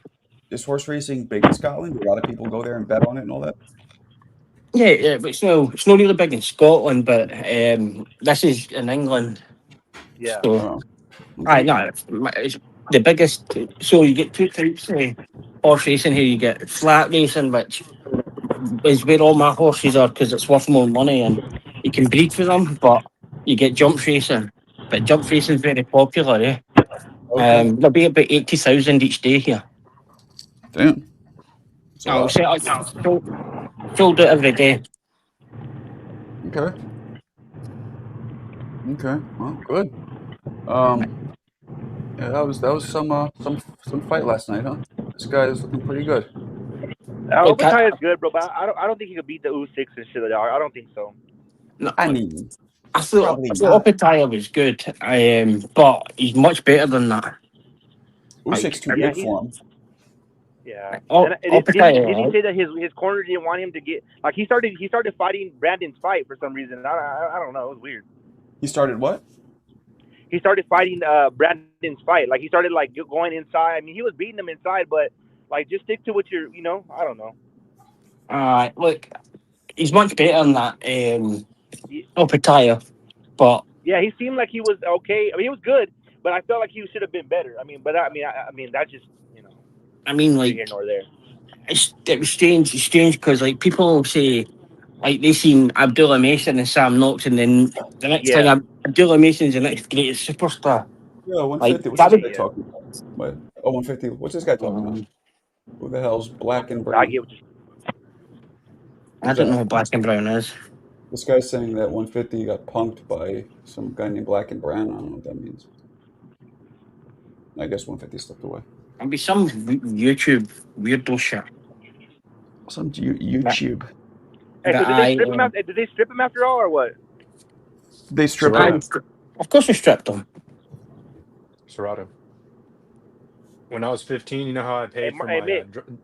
is horse racing big in Scotland? A lot of people go there and bet on it and all that. Yeah, but it's no really big in Scotland, but this is in England. Yeah. So Oh, I okay. know it's the biggest. So you get two types of horse racing here. You get flat racing, which is where all my horses are because it's worth more money and you can breed for them. But you get jump racing, but jump racing is very popular. Eh? Okay. There'll be about 80,000 each day here. Damn. It's a I'll lot. say I sold out every day. Okay. Okay. Well, good. Um. Yeah, that was some fight last night, huh? This guy is looking pretty good. Like Obadiah is good, bro, but I don't think he could beat the Usyk and shit. I don't think so. no, I mean, I thought probably not. Opetaya was good, but he's much better than that. Usyk's too Yeah, big for him. Yeah. Oh, And didn't Opetaya, he say that his corner didn't want him to get like he started fighting Brandon's fight for some reason. I don't know. It was weird. He started what? He started fighting Brandon's fight. Like he started like going inside. I mean, he was beating him inside, but like just stick to what you're. I don't know. look, he's much better than that. Opetaya, but Yeah, he seemed like he was okay. I mean, he was good, but I felt like he should have been better. I mean, I mean that's just I mean, neither like here nor there. it was strange. It's strange because like people say like they seen Abdullah Mason and Sam Knox, and then the next Yeah. thing Abdullah Mason's the next greatest superstar. Yeah, Like 150. What's that this would, guy talking about? What? Oh, 150. What's this guy talking about? Who the hell's Black and I Brown? get what you. I Who's don't know that? who Black and Brown is. This guy's saying that 150 got punked by some guy named Black and Brown. I don't know what that means. I guess 150 slipped away. It'd be some YouTube weirdo shit. Some YouTube. Hey, so That did they strip him after? Did they strip him after all, or what? They stripped Serrano. him. Of course we stripped him. Serrato. When I was 15, you know how I paid for hey, my Mick.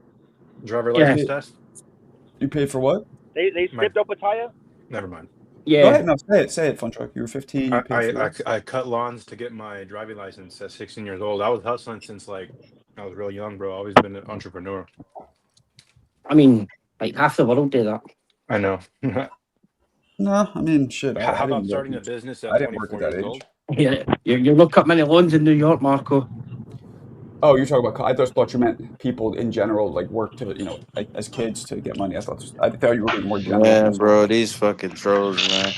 driver Yeah. license test? You paid for what? They stripped Opetaya? Never mind. Go Yeah. ahead. No, say it, Fun Truck. You were 15. You paid for what? I cut lawns to get my driving license at 16 years old. I was hustling since like I was real young, bro. I've always been an entrepreneur. I mean, like half the world do that. I know. No, I mean, shit. I How about didn't starting a work. business I at didn't work 24 at that years age. old? Yeah, you look up many loans in New York, Marco. Oh, you're talking about. I just thought you meant people in general, like work to, like, as kids to get money. I thought you were being more general. Man, bro, these fucking trolls, man.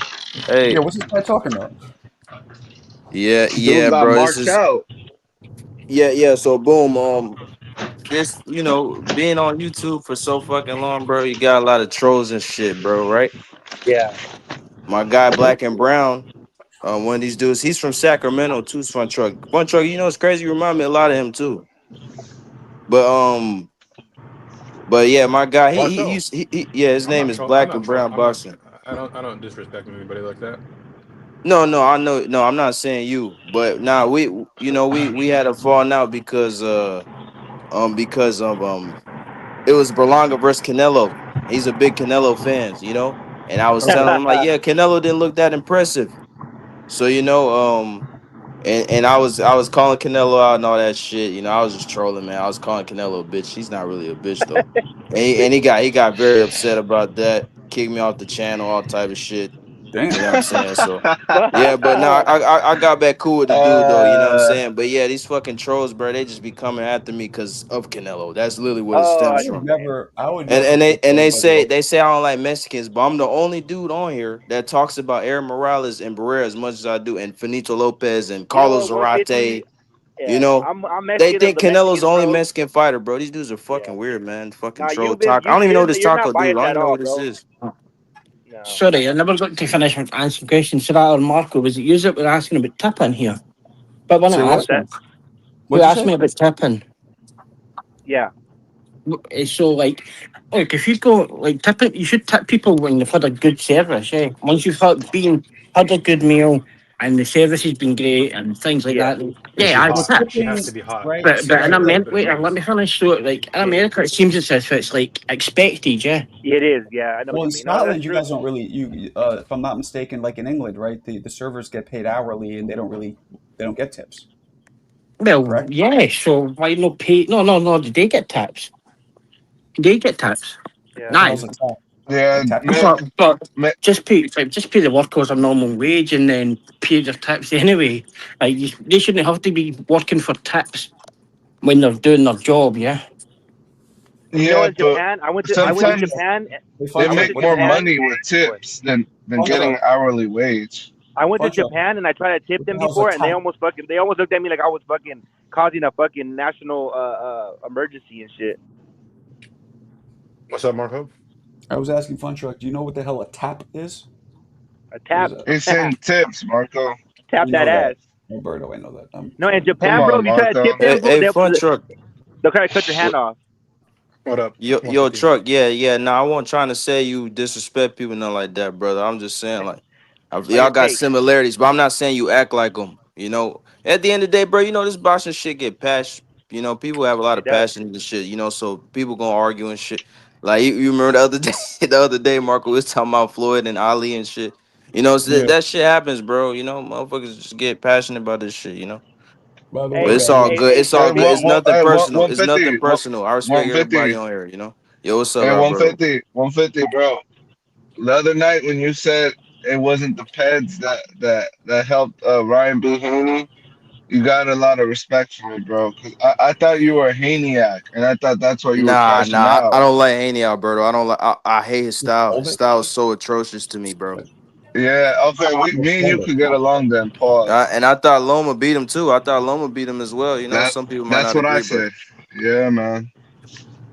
Hey, Yeah, what's this guy talking about? yeah, got bro. This marked is out. yeah. So boom, this being on YouTube for so fucking long, bro. You got a lot of trolls and shit, bro. Right? Yeah. My guy Black and Brown, one of these dudes. He's from Sacramento too. Fun Truck. It's crazy. You remind me a lot of him too. But yeah, my guy. His name is Black and Brown Boxing. I don't disrespect anybody like that. No, I know. No, I'm not saying you, but now we had a falling out because of it was Berlanga versus Canelo. He's a big Canelo fan, and I was telling him like, yeah, Canelo didn't look that impressive. So and I was calling Canelo out and all that shit. I was just trolling, man. I was calling Canelo a bitch. He's not really a bitch though. And he got very upset about that. Kicked me off the channel, all type of shit. Damn. You know what I'm saying? So yeah, but no, I got back cool with the dude though. You know what I'm saying? But yeah, these fucking trolls, bro, they just be coming after me because of Canelo. That's literally what it stems from. I would And never they say I don't like Mexicans, but I'm the only dude on here that talks about Aaron Morales and Barrera as much as I do, and Finito Lopez and Carlos Zarate. I'm they Mexican think of the Canelo's the only Mexicans, bro. Mexican fighter, bro. These dudes are fucking Yeah. weird, man. Fucking Nah, troll taco. I don't even know this you're taco not dude. biased I at don't know all, what this bro. is. No. Sorry, I never got to finish answering questions. Sarah or Marco, was it you that were asking about tipping here? But when Say I what? asked me, who What'd you asked say? me about tipping? Yeah. So like if you go like tipping, you should tip people when you've had a good service. Once you've had a good meal and the service has been great and things like Yeah. that. Is she Yeah, hot? I'd She has tip. to be hot. Right. But So in like, America, Bit of wait, let me both. finish. So like in America, it seems as if it's like expected. Yeah. It is. Yeah, I know well, what in you mean. No, that's Scotland, you true. guys don't really if I'm not mistaken, like in England, right? The servers get paid hourly, and they don't get tips, Well, correct? yeah. So why not pay? No. Did they get tips? They get tips. Yeah. What the Nice. hell's a tap? Yeah, A tap? But just pay the workers a normal wage and then pay their tips anyway. Like they shouldn't have to be working for tips when they're doing their job. Yeah. You know, yeah, in but Japan, I went to sometimes Japan. They they I went fun to make more Japan. money with tips than getting an hourly wage. I went to Fun truck. Japan and I tried to tip What the them hell's a before, and they tap? almost looked at me like I was fucking causing a fucking national emergency and shit. What's up, Marco? I was asking Fun Truck, do you know what the hell a tap is? A tap, What is It's in tips, Marco. tap You that know that. ass. Alberto, I know that. No, in Come Japan, bro, on, if you try to Marco. tip them, bro, Hey, Fun Truck. they'll try to cut your hand What- off. What up? Yo, 150. Truck. Yeah. Nah, I wasn't trying to say you disrespect people, nothing like that, brother. I'm just saying, like, your y'all got take. similarities, but I'm not saying you act like them. You know, at the end of the day, bro, you know this boxing shit get passion. You know, people have a lot It of does. passion in the shit. You know, so people gonna argue and shit. Like you remember the other day, Marco was talking about Floyd and Ali and shit. You know, so Yeah. that shit happens, bro. You know, motherfuckers just get passionate about this shit. You know, By the Hey, but way, it's all hey, good. hey, It's all Hey, good. It's nothing personal. It's 150, nothing personal. I respect everybody 150. on here. You know. Yo, what's up, Hey, Alberto? 150, bro. The other night when you said it wasn't the Peds that helped Ryan B. Haney, you got a lot of respect for me, bro. Cause I thought you were a Haneyat, and I thought that's why you were Nah, cashing I out. don't like Haney Alberto. I don't like. I hate his style. hold His it. style is so atrocious to me, bro. Yeah, okay, me and you Hold could it. get along then. Pause. And I thought Loma beat him too. I thought Loma beat him as well. You know, That some people might that's not what I agree, but said. Yeah, man.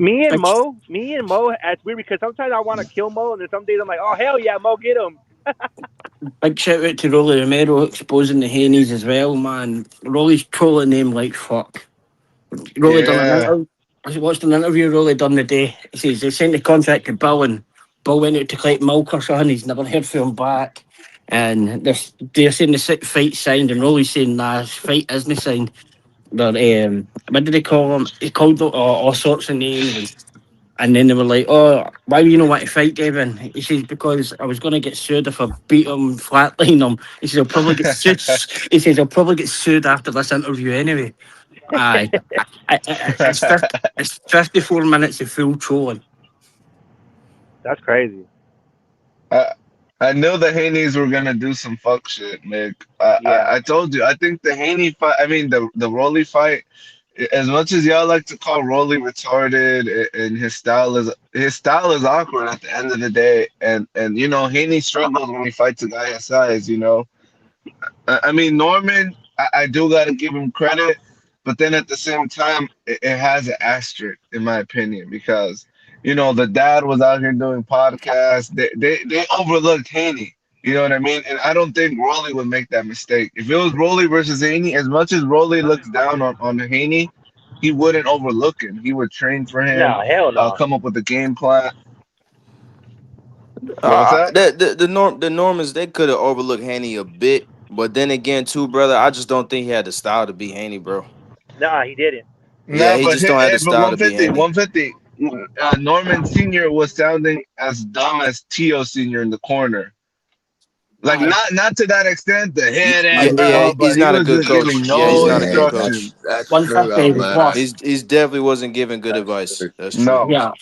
me and It's Mo, it's weird because sometimes I want to kill Mo, and then some days I'm like, oh hell yeah, Mo, get him. big shout out to Rolly Romero exposing the Haney's as well, man. Rolly's trolling them like fuck. Rolly done an Yeah. interview. I watched an interview Rolly done the day. He says they sent the contract to Bill and Bill went out to collect milk or something. He's never heard from him back. And they're saying the fight signed, and Rolly's saying nah, his fight isn't signed. But what did they call him? He called them all sorts of names, and then they were like, "Oh, why do you not want to fight, Devin?" He says, "Because I was going to get sued if I beat him, flatline him." He says, "I'll probably get sued." He says, "I'll probably get sued after this interview anyway." Aye, it's 54 minutes of full trolling. That's crazy. I knew the Haneys were gonna do some fuck shit, Mick. Yeah. I told you. I think the Haney fight. I mean, the Rolly fight. As much as y'all like to call Rolly retarded, and his style is awkward at the end of the day, and you know Haney struggles when he fights a guy his size. You know, I mean Norman. I do gotta give him credit, but then at the same time, it has an asterisk in my opinion because you know the dad was out here doing podcasts. They overlooked Haney. You know what I mean? And I don't think Rolly would make that mistake. If it was Rolly versus Haney, as much as Rolly looks down on Haney, he wouldn't overlook him. He would train for him, No, hell no. come up with a game plan. What was that? the Normans, they could have overlooked Haney a bit, but then again, too, brother, I just don't think he had the style to beat Haney, bro. Nah, he didn't. Yeah, No, he but just don't have the but style to beat 150, Haney. 150. Norman Senior was sounding as dumb as Tio Senior in the corner. Like Aye. not to that extent, the head Yeah, and yeah, but he's he not a was good just coach. giving Yeah, he's no not a good instructions. coach. That's One true, fact is Alberto. what? He's definitely wasn't giving good That's advice. true. That's true. No. Yeah,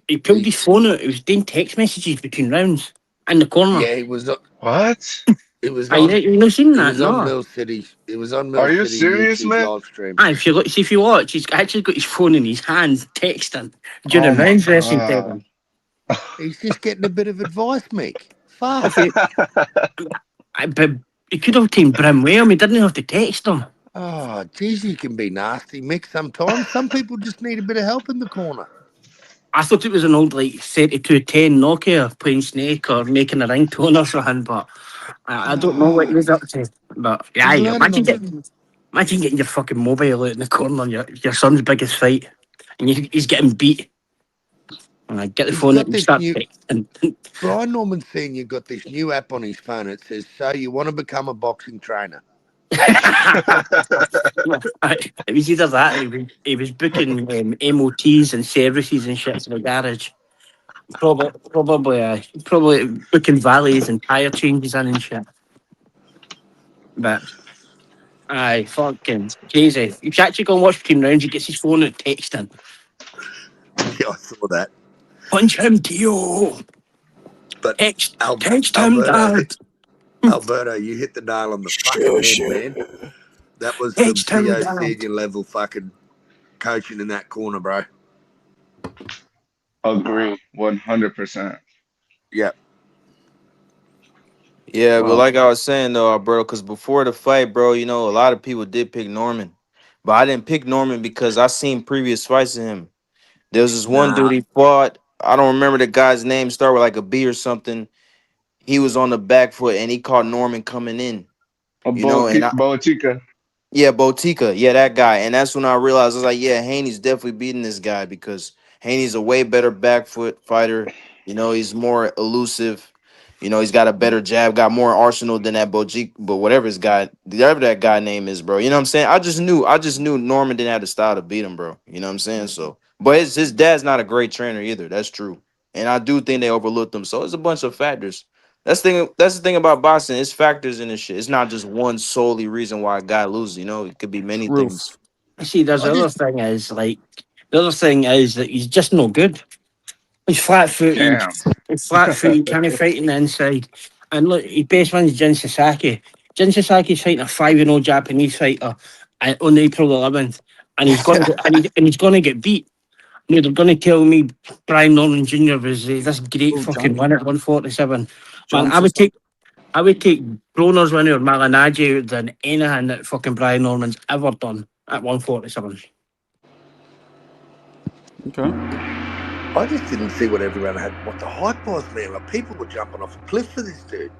he pulled his phone out. He was doing text messages between rounds in the corner. Yeah, he was. What? It was Aye, on. you not seen It that, was on no? Mill City. It was on Are Mill you City serious, YouTube man? live stream. Aye, if you watch, he's actually got his phone in his hand, texting Oh during my rounds wrestling. god. He's just getting a bit of advice, Mick. Fuck. If he, but he could have taken Brimwell. He didn't have to text him. Oh, geez, you can be nasty, Mick. Sometimes some people just need a bit of help in the corner. I thought it was an old like 3210 Nokia playing Snake or making a ringtone or something, but I don't know what he was up to. But yeah, He's learning imagine getting your fucking mobile out in the corner on your son's biggest fight, and he's getting beat. And I get the He's phone got out and this start new. texting. Brian Norman's saying you've got this new app on his phone. It says, "So you want to become a boxing trainer?" It was either that or he was booking MOTs and services and shit for the garage. Probably booking valleys and tyre changes in and shit. But aye, fucking crazy. You should actually go and watch between rounds. He gets his phone out texting. Yeah, I saw that. Punch him, Tio. But Text him, Alberto, Dad. Alberto, you hit the nail on the fucking head, man. That was some Text him, Theo Dad. Stadium level fucking coaching in that corner, bro. Agree, 100%. Yeah. Yeah, but Wow. like I was saying though, bro, because before the fight, bro, you know, a lot of people did pick Norman, but I didn't pick Norman because I seen previous fights of him. There was this one dude Nah. he fought. I don't remember the guy's name. Start with like a B or something. He was on the back foot and he caught Norman coming in. You know, and Boachica. yeah, Botica. Yeah, that guy. And that's when I realized I was like, yeah, Haney's definitely beating this guy because Haney's a way better back foot fighter. You know, he's more elusive. You know, he's got a better jab, got more arsenal than that Bojica, but whatever that guy name is, bro. You know what I'm saying? I just knew Norman didn't have the style to beat him, bro. You know what I'm saying? So, but his dad's not a great trainer either. That's true. And I do think they overlooked him. So it's a bunch of factors. That's the thing about boxing. It's factors in this shit. It's not just one solely reason why a guy loses. You know, it could be many things. Truth. See, there's I the other just thing is the other thing is that he's just no good. He's flat footed. Damn. He's flat footed, kind of fighting the inside. And look, his best one's Jin Sasaki. Jin Sasaki's fighting a 5-0 Japanese fighter on April 11th, and he's going to and he's going to get beat. No, they're going to tell me Brian Norman Jr. was this great Oh, fucking winner at 147. Man, John I would Sasaki. take Broner's winner or Malinaji than anything that fucking Brian Norman's ever done at 147. Okay. I just didn't see what everyone had, what the hype was, man. Like people were jumping off a cliff for this dude.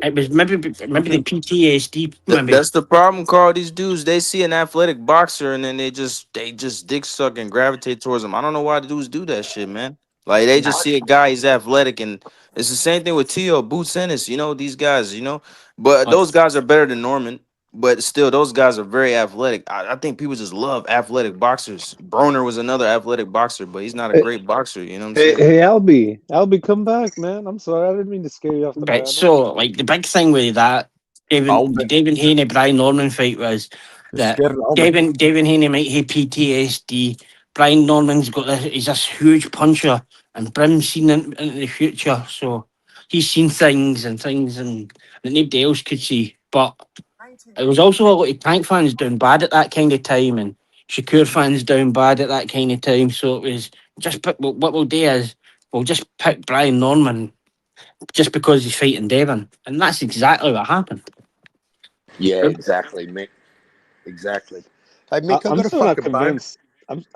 It was maybe the PTSD. Maybe That's the problem, Carl. These dudes, they see an athletic boxer and then they just dick suck and gravitate towards him. I don't know why the dudes do that shit, man. Like they just see a guy, he's athletic, and it's the same thing with Tio, Boots Ennis, you know, these guys, you know. But those guys are better than Norman. But still, those guys are very athletic. I think people just love athletic boxers. Broner was another athletic boxer, but he's not a Hey, great boxer, you know what I'm hey, saying? hey, Albie, come back, man. I'm sorry, I didn't mean to scare you off the right. panel. So like the big thing with that the David Haney Brian Norman fight was that Scared of Albert. David Haney might have PTSD. Brian Norman's got this. He's this huge puncher, and Brim's seen into the future, so he's seen things that nobody else could see. But it was also a lot of Tank fans down bad at that kind of time, and Shakur fans down bad at that kind of time. So it was just what we'll do is we'll just pick Brian Norman just because he's fighting Devon, and that's exactly what happened. Yeah, exactly, Mick. Exactly. Hey, Mick, I'm got a still not fucking bone. convinced.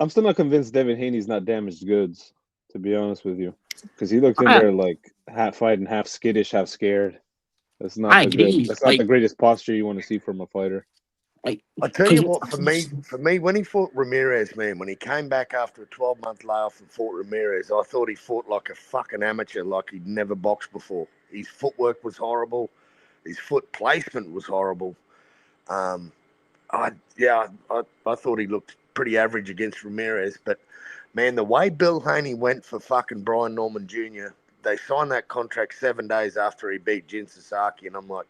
I'm still not convinced Devin Haney's not damaged goods, to be honest with you, because he looked in there like half fighting, half skittish, half scared. That's not I the good. agree. That's not the greatest posture you want to see from a fighter. Like I tell you what, for me, when he fought Ramirez, man, when he came back after a 12-month layoff and fought Ramirez, I thought he fought like a fucking amateur, like he'd never boxed before. His footwork was horrible. His foot placement was horrible. I thought he looked pretty average against Ramirez, but man, the way Bill Haney went for fucking Brian Norman Jr., they signed that contract 7 days after he beat Jin Sasaki, and I'm like,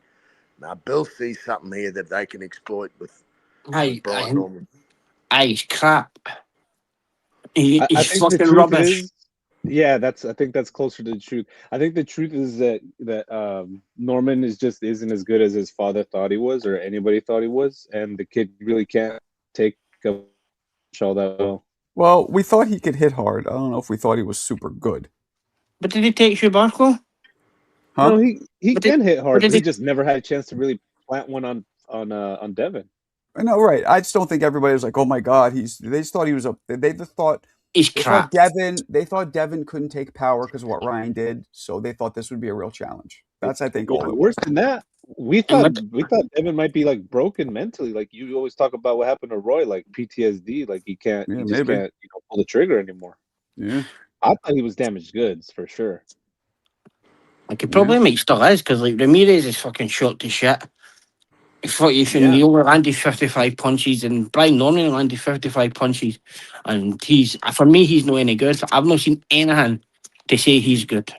now Bill sees something here that they can exploit with Brian Norman. He's crap. I He's think the fucking truth rubbish. is, yeah, I think that's closer to the truth. I think the truth is that Norman isn't as good as his father thought he was, or anybody thought he was, and the kid really can't take a all that well. Well, we thought he could hit hard. I don't know if we thought he was super good. But did he take Shubarko? Huh? No, he can hit hard, but he he just never had a chance to really plant one on Devin. No, right. I just don't think everybody was like, "Oh my God, They just thought he was They just thought he's they crap. thought Devin couldn't take power because of what Ryan did, so they thought this would be a real challenge. That's I think all it was. Worse than that, we thought Devin might be like broken mentally. Like you always talk about what happened to Roy, like PTSD, like he just can't pull the trigger anymore. Yeah. I thought he was damaged goods for sure. Like, he probably might still is, because, like, Ramirez is fucking shot to shit. He fought Ethan Yeah. Neal, landed 55 punches, and Brian Norman landed 55 punches. And for me, he's not any good. I've not seen anything to say he's good.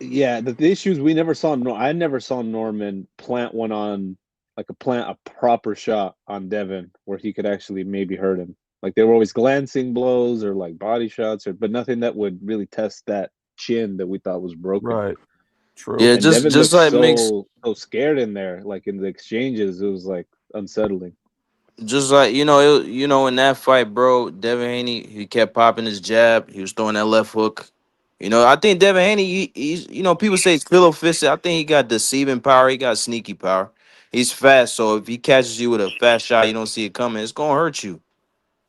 Yeah, the issues we never saw. I never saw Norman plant one on a proper shot on Devin where he could actually maybe hurt him. Like, they were always glancing blows or like body shots, but nothing that would really test that chin that we thought was broken. Right. True. Yeah, And just Devin just looked like Mix, so scared in there, like in the exchanges, it was like unsettling. just like in that fight, bro. Devin Haney, he kept popping his jab. He was throwing that left hook. I think Devin Haney, he's people say he's pillow fisted. I think he got deceiving power. He got sneaky power. He's fast, so if he catches you with a fast shot, you don't see it coming, it's gonna hurt you.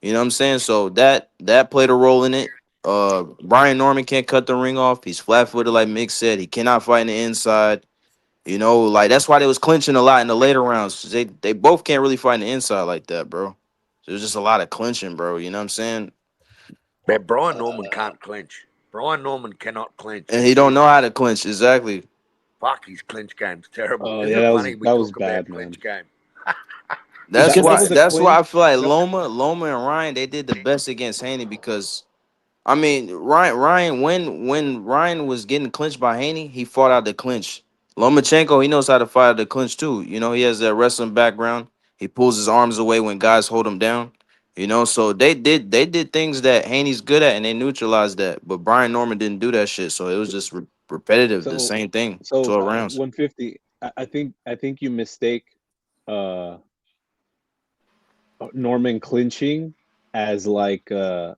You know what I'm saying? So that played a role in it. Brian Norman can't cut the ring off. He's flat-footed, like Mick said. He cannot fight in the inside. Like, that's why they was clinching a lot in the later rounds. They both can't really fight in the inside like that, bro. There's just a lot of clinching, bro. You know what I'm saying? Man, Brian Norman can't clinch. Brian Norman cannot clinch. And he don't know how to clinch. Exactly. Fuck, his clinch game's terrible. Oh, Isn't yeah, it that funny was- we that talk was about bad, man. clinch game? That's That why. was a That's why I clinch. feel like Loma and Ryan, they did the best against Haney, because I mean, Ryan when Ryan was getting clinched by Haney, he fought out the clinch. Lomachenko, he knows how to fight out the clinch too. He has that wrestling background. He pulls his arms away when guys hold him down. So they did things that Haney's good at, and they neutralized that. But Brian Norman didn't do that shit, so it was just repetitive, the same thing. 12 rounds. 150. I think you mistake Norman clinching as like a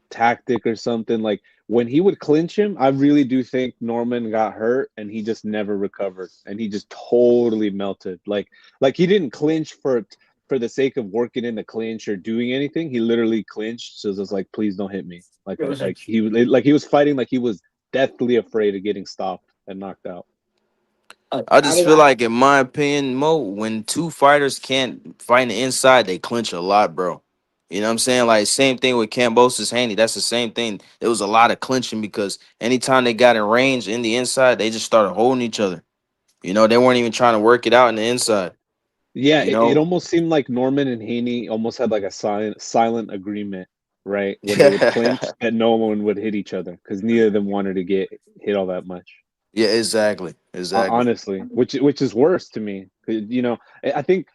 tactic or something. Like, when he would clinch him, I really do think Norman got hurt and he just never recovered, and he just totally melted. Like he didn't clinch for the sake of working in the clinch or doing anything. He literally clinched, so it was like, please don't hit me. He was fighting like he was deathly afraid of getting stopped and knocked out. I just feel like, in my opinion, Mo, when two fighters can't fight in the inside, they clinch a lot, bro. You know what I'm saying? Like, same thing with Kambosos Haney. That's the same thing. There was a lot of clinching because anytime they got in range in the inside, they just started holding each other. They weren't even trying to work it out in the inside. Yeah, it almost seemed like Norman and Haney almost had like a silent agreement, right? When they would clinch, that no one would hit each other because neither of them wanted to get hit all that much. Yeah, exactly. Honestly, which is worse to me. I think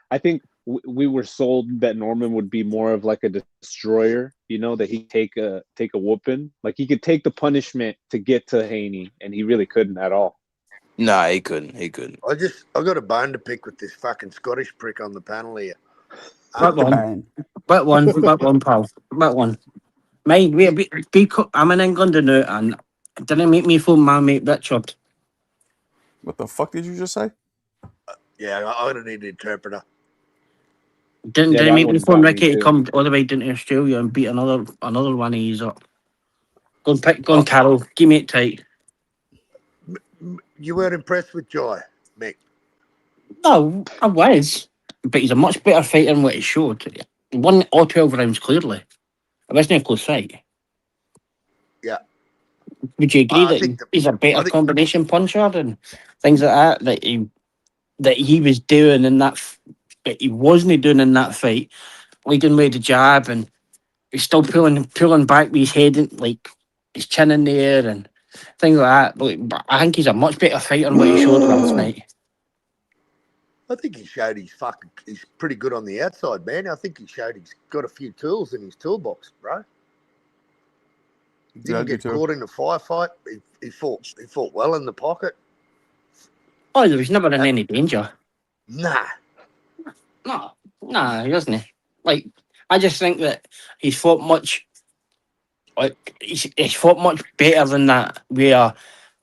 we were sold that Norman would be more of like a destroyer. That he'd take a whooping, like he could take the punishment to get to Haney, and he really couldn't at all. Nah, he couldn't. I got a bone to pick with this fucking Scottish prick on the panel here. But one, pal. But one. Mate, I'm in England now, and it didn't make me phone my mate Richard. What the fuck did you just say? Yeah, I'm gonna need an interpreter. Didn't make me phone Ricky to come all the way down to Australia and beat another one of these up. Go and Carol. Give me it tight. You weren't impressed with Joy, Mick? No, I was. But he's a much better fighter than what he showed. He won all 12 rounds clearly. It wasn't a close fight. Yeah. Would you agree that he's a better combination puncher and things like that he was doing in that, but he wasn't doing in that fight, leading with the jab, and he's still pulling back with his head, and like his chin in the air and things like that. But I think he's a much better fighter than what he showed last night. I think he showed he's pretty good on the outside, man. I think he showed he's got a few tools in his toolbox, bro. He didn't get caught in a firefight. He fought well in the pocket. Oh, there was never in any danger. Nah, he wasn't. Like, I just think that he's fought much. Like, he's fought much better than that. Where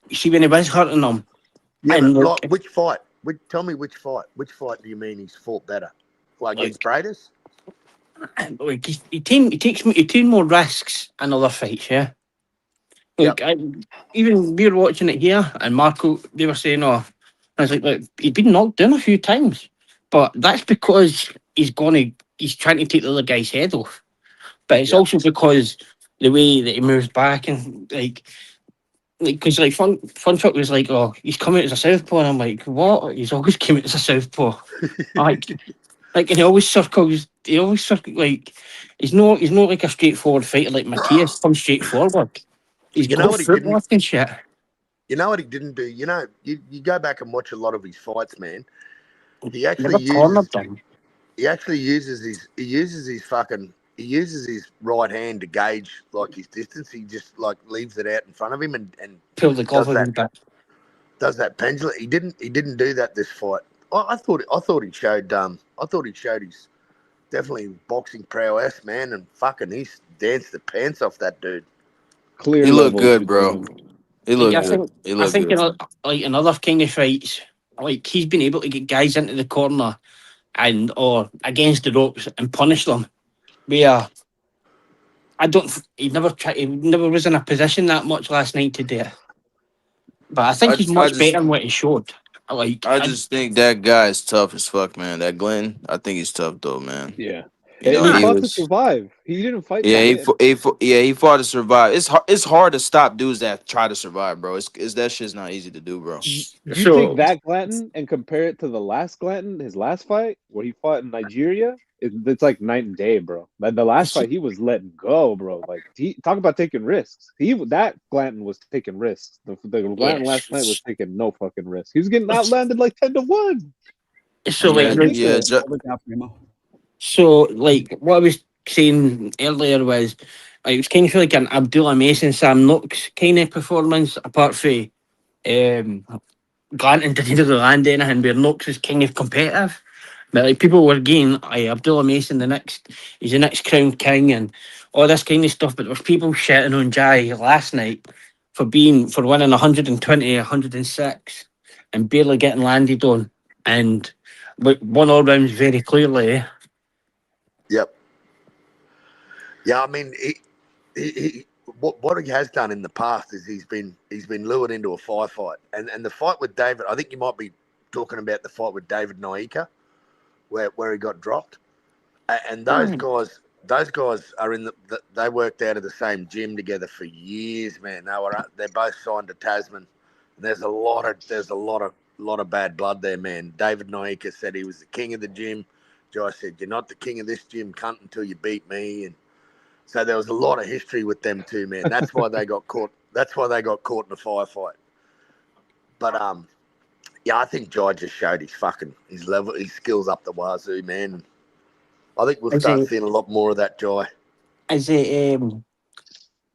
you see when he was hurting them. Yeah, but which fight? Tell me which fight. Which fight do you mean he's fought better? Like against Bradis? Like, he takes more risks in other fights. Yeah. Like, even we were watching it here, and Marco, they were saying, I was like, look, he's been knocked down a few times, but that's because he's trying to take the other guy's head off. but it's Yep. also because the way that he moves back and because Fun Truck was like, oh, he's coming as a southpaw, and I'm like, what? He's always coming as a southpaw. like, and he always circles. He always circles he's not like a straightforward fighter like Matthias. Comes straight forward. He's You know got what he didn't? footwork and shit. You know what he didn't do? You know, you go back and watch a lot of his fights, man. He Never actually cornered uses them. he uses his right hand to gauge like his distance. He just like leaves it out in front of him and Pull the glove does a wee that bit. does that pendulum. He didn't do that this fight. I thought he showed his definitely boxing prowess, man, and fucking he's danced the pants off that dude. Clear He looked level good, bro. improvement. He Like, looked I good. think He I looked think good. in other kind of fights, like he's been able to get guys into the corner or against the ropes and punish them. Where he never was in a position that much last night to do it. But I think he's I much better just than what he showed. I just think that guy is tough as fuck, man. That Glenn, I think he's tough though, man. Yeah, You and know, he he fought to was. survive. He didn't fight Yeah, to he, win. fo- he, fo- yeah, he fought to survive. It's hard to stop dudes that try to survive, bro. It's that shit's not easy to do, bro. You take so. that Glanton and compare it to the last Glanton, his last fight where he fought in Nigeria. It's like night and day, bro. Like the last fight, he was letting go, bro. Like he talk about taking risks. That Glanton was taking risks. The Glanton last night was taking no fucking risks. He was getting outlanded like 10-1. So Yeah, like yeah. So, like, what I was saying earlier was, it was kind of like an Abdullah Mason, Sam Knox kind of performance, apart from Glanton didn't really land anything, where Knox was kind of competitive. But, like, people were going, Abdullah Mason, he's the next crown king, and all this kind of stuff. But there was people shitting on Jai last night for winning 120, 106, and barely getting landed on. And won all rounds very clearly, eh? Yep. Yeah, I mean, what he has done in the past is he's been lured into a firefight, and the fight with David. I think you might be talking about the fight with David Naika, where he got dropped, and those guys are they worked out of the same gym together for years, man. They're both signed to Tasman. And there's a lot of bad blood there, man. David Naika said he was the king of the gym. Josh said, "You're not the king of this gym, cunt, until you beat me." And so there was a lot of history with them too, man. That's why they got caught. That's why they got caught in a firefight. But yeah, I think Jai just showed his level, his skills up the wazoo, man. I think we'll start seeing a lot more of that Jai. Is it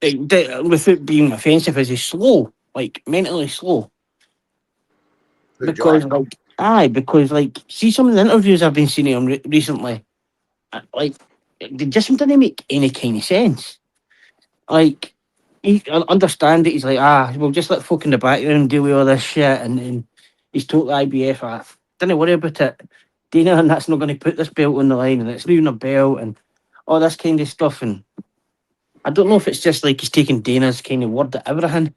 with it being offensive? Is he slow, like mentally slow? Because see some of the interviews I've been seeing him recently, they just didn't make any kind of sense. Like, I understand that he's like, we'll just let folk in the background deal with all this shit, and he's told the IBF, don't worry about it, Dana, and that's not going to put this belt on the line, and it's leaving a belt, and all this kind of stuff. And I don't know if it's just like he's taking Dana's kind of word at everything,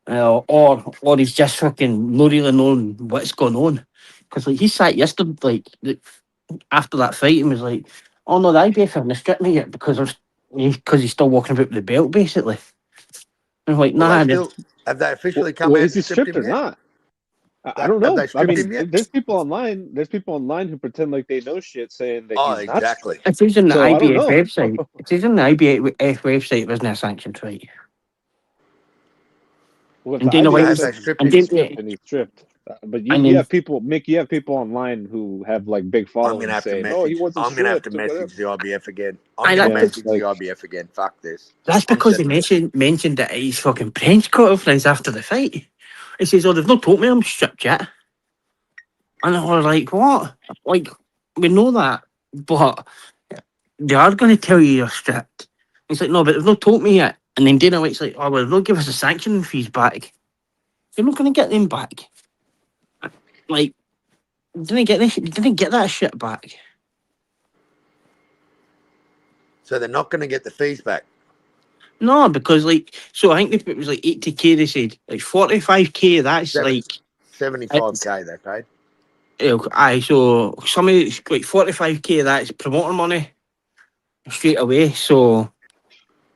or he's just fucking not really knowing what's going on. Because like he sat yesterday, after that fight, and was like, "Oh no, the IBF haven't stripped me yet because he's still walking about with the belt, basically." And I'm like, nah. Have they officially come out? Is he stripped or not? I don't know. I mean, there's people online. There's people online who pretend like they know shit, saying that he's not stripped. It says on the So, I don't IBF know. website. It says on the IBF website it wasn't a sanctioned fight. Well, if And the Dana White IBF was says stripped, he's stripped, and he's stripped. But you have people, Mick. You have people online who have like big followings saying, "Oh, he wasn't I'm gonna have stripped." to message the IBF again. Yeah, IBF again. Fuck this. That's because he mentioned that he's fucking French conference after the fight. He says, "Oh, they've not told me I'm stripped yet." And I was like, "What? Like, we know that, but they are going to tell you you're stripped." He's like, "No, but they've not told me yet." And then Dana White's like, "Oh, well, they'll give us the sanctioning fees back. You're not going to get them back. Like, didn't get that shit back." So they're not going to get the fees back. No, because so I think it was like 80k. They said like 45k. That's like 75k they paid. Aye, so some of it's like 45k. That's promoter money. straight away. So,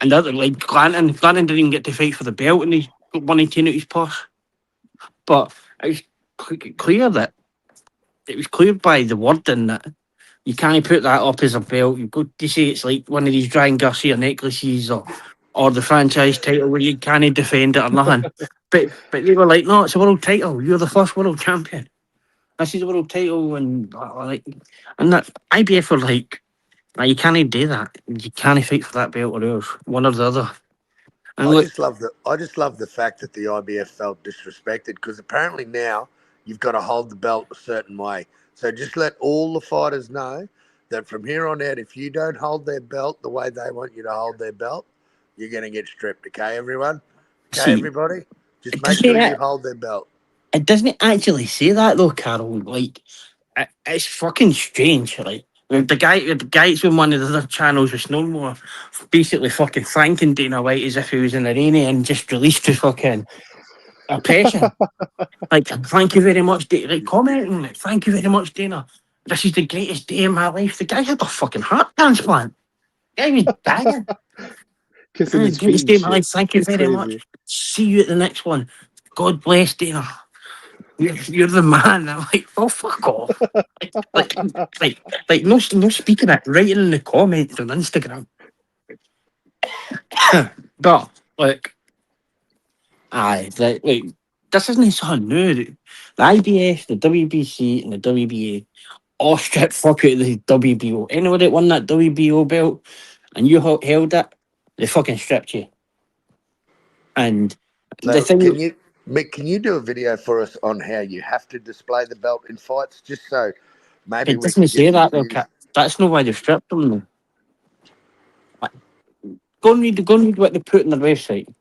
and the other, like Glanton didn't even get to fight for the belt, and he got 118 out his purse. But it was clear that it was cleared by the wording that you can't put that up as a belt. You go to say it's like one of these Ryan Garcia necklaces or the franchise title where you can't defend it or nothing. but they were like, no, it's a world title. You're the first world champion. This is a world title, and that IBF were like, no, you can't do that. You can't fight for that belt or else, one or the other. And I look, just love the fact that the IBF felt disrespected, because apparently now you've got to hold the belt a certain way. So just let all the fighters know that from here on out, if you don't hold their belt the way they want you to hold their belt, you're going to get stripped. Okay, everyone? Okay, see, everybody? Just it make doesn't, sure you hold their belt. it doesn't actually say that though, Carol. Like, it's fucking strange. Like, the guys on one of the other channels was no more basically fucking thanking Dana White as if he was in arena and just released his fucking oppression. Like, thank you very much, Dana. Like, commenting, like, thank you very much, Dana. This is the greatest day of my life. The guy had a fucking heart transplant. The guy was dying. Kissing his feet Greatest and day of my shit. life. Thank you It's very much. See you at the next one. God bless, Dana. You're the man. I'm like, oh, fuck off. Like no speaking it, writing in the comments on Instagram. But like, like this isn't something new. The IBF, the WBC, and the WBA all stripped fuck out of the WBO. Anybody that won that WBO belt and you held it, they fucking stripped you. And the So thing, Mick, can you do a video for us on how you have to display the belt in fights, just so maybe it we doesn't can say get that some though. views? That's not why they stripped them though. Go and read what they put on their website.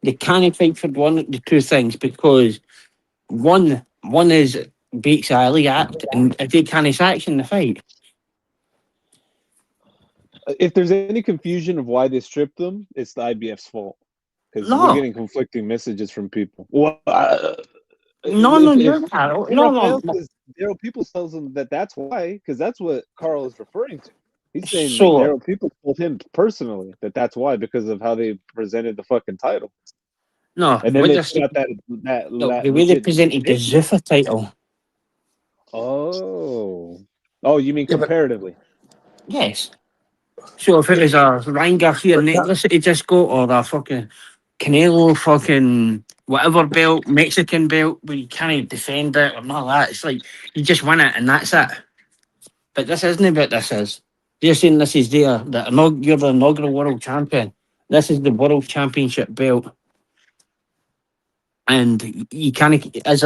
They can't fight for one of the two things because one is Bates Alley Act, and if they can't sanction the fight. If there's any confusion of why they stripped them, it's the IBF's fault, because we're No, getting conflicting messages from people. no, If Carl. Rafael No. says, Daryl Peoples tells him that's why, because that's what Carl is referring to. He's saying So Daryl Peoples told him personally that's why, because of how they presented the fucking title. no, And then what they they're got saying- that the way they legit presented the statement. Zuffa title. Oh, you mean Yeah, but comparatively? Yes. So if it was a Ryan Garcia necklace that he just got, or a fucking Canelo fucking whatever belt, Mexican belt, where you can't defend it or none of that, it's like you just win it and that's it. But this isn't what this is. You're saying this is you're the inaugural world champion. This is the world championship belt. And you can't, as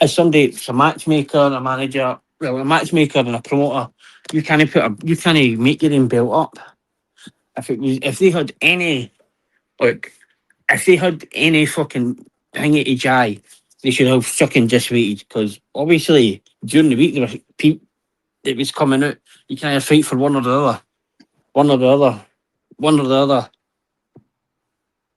somebody, it's a matchmaker, a manager, well, a matchmaker and a promoter, you can't make your own belt up. If they had any, like, if they had any fucking thingy to jai, they should have fucking just waited, because obviously during the week there were people that was coming out. You can either fight for one or the other.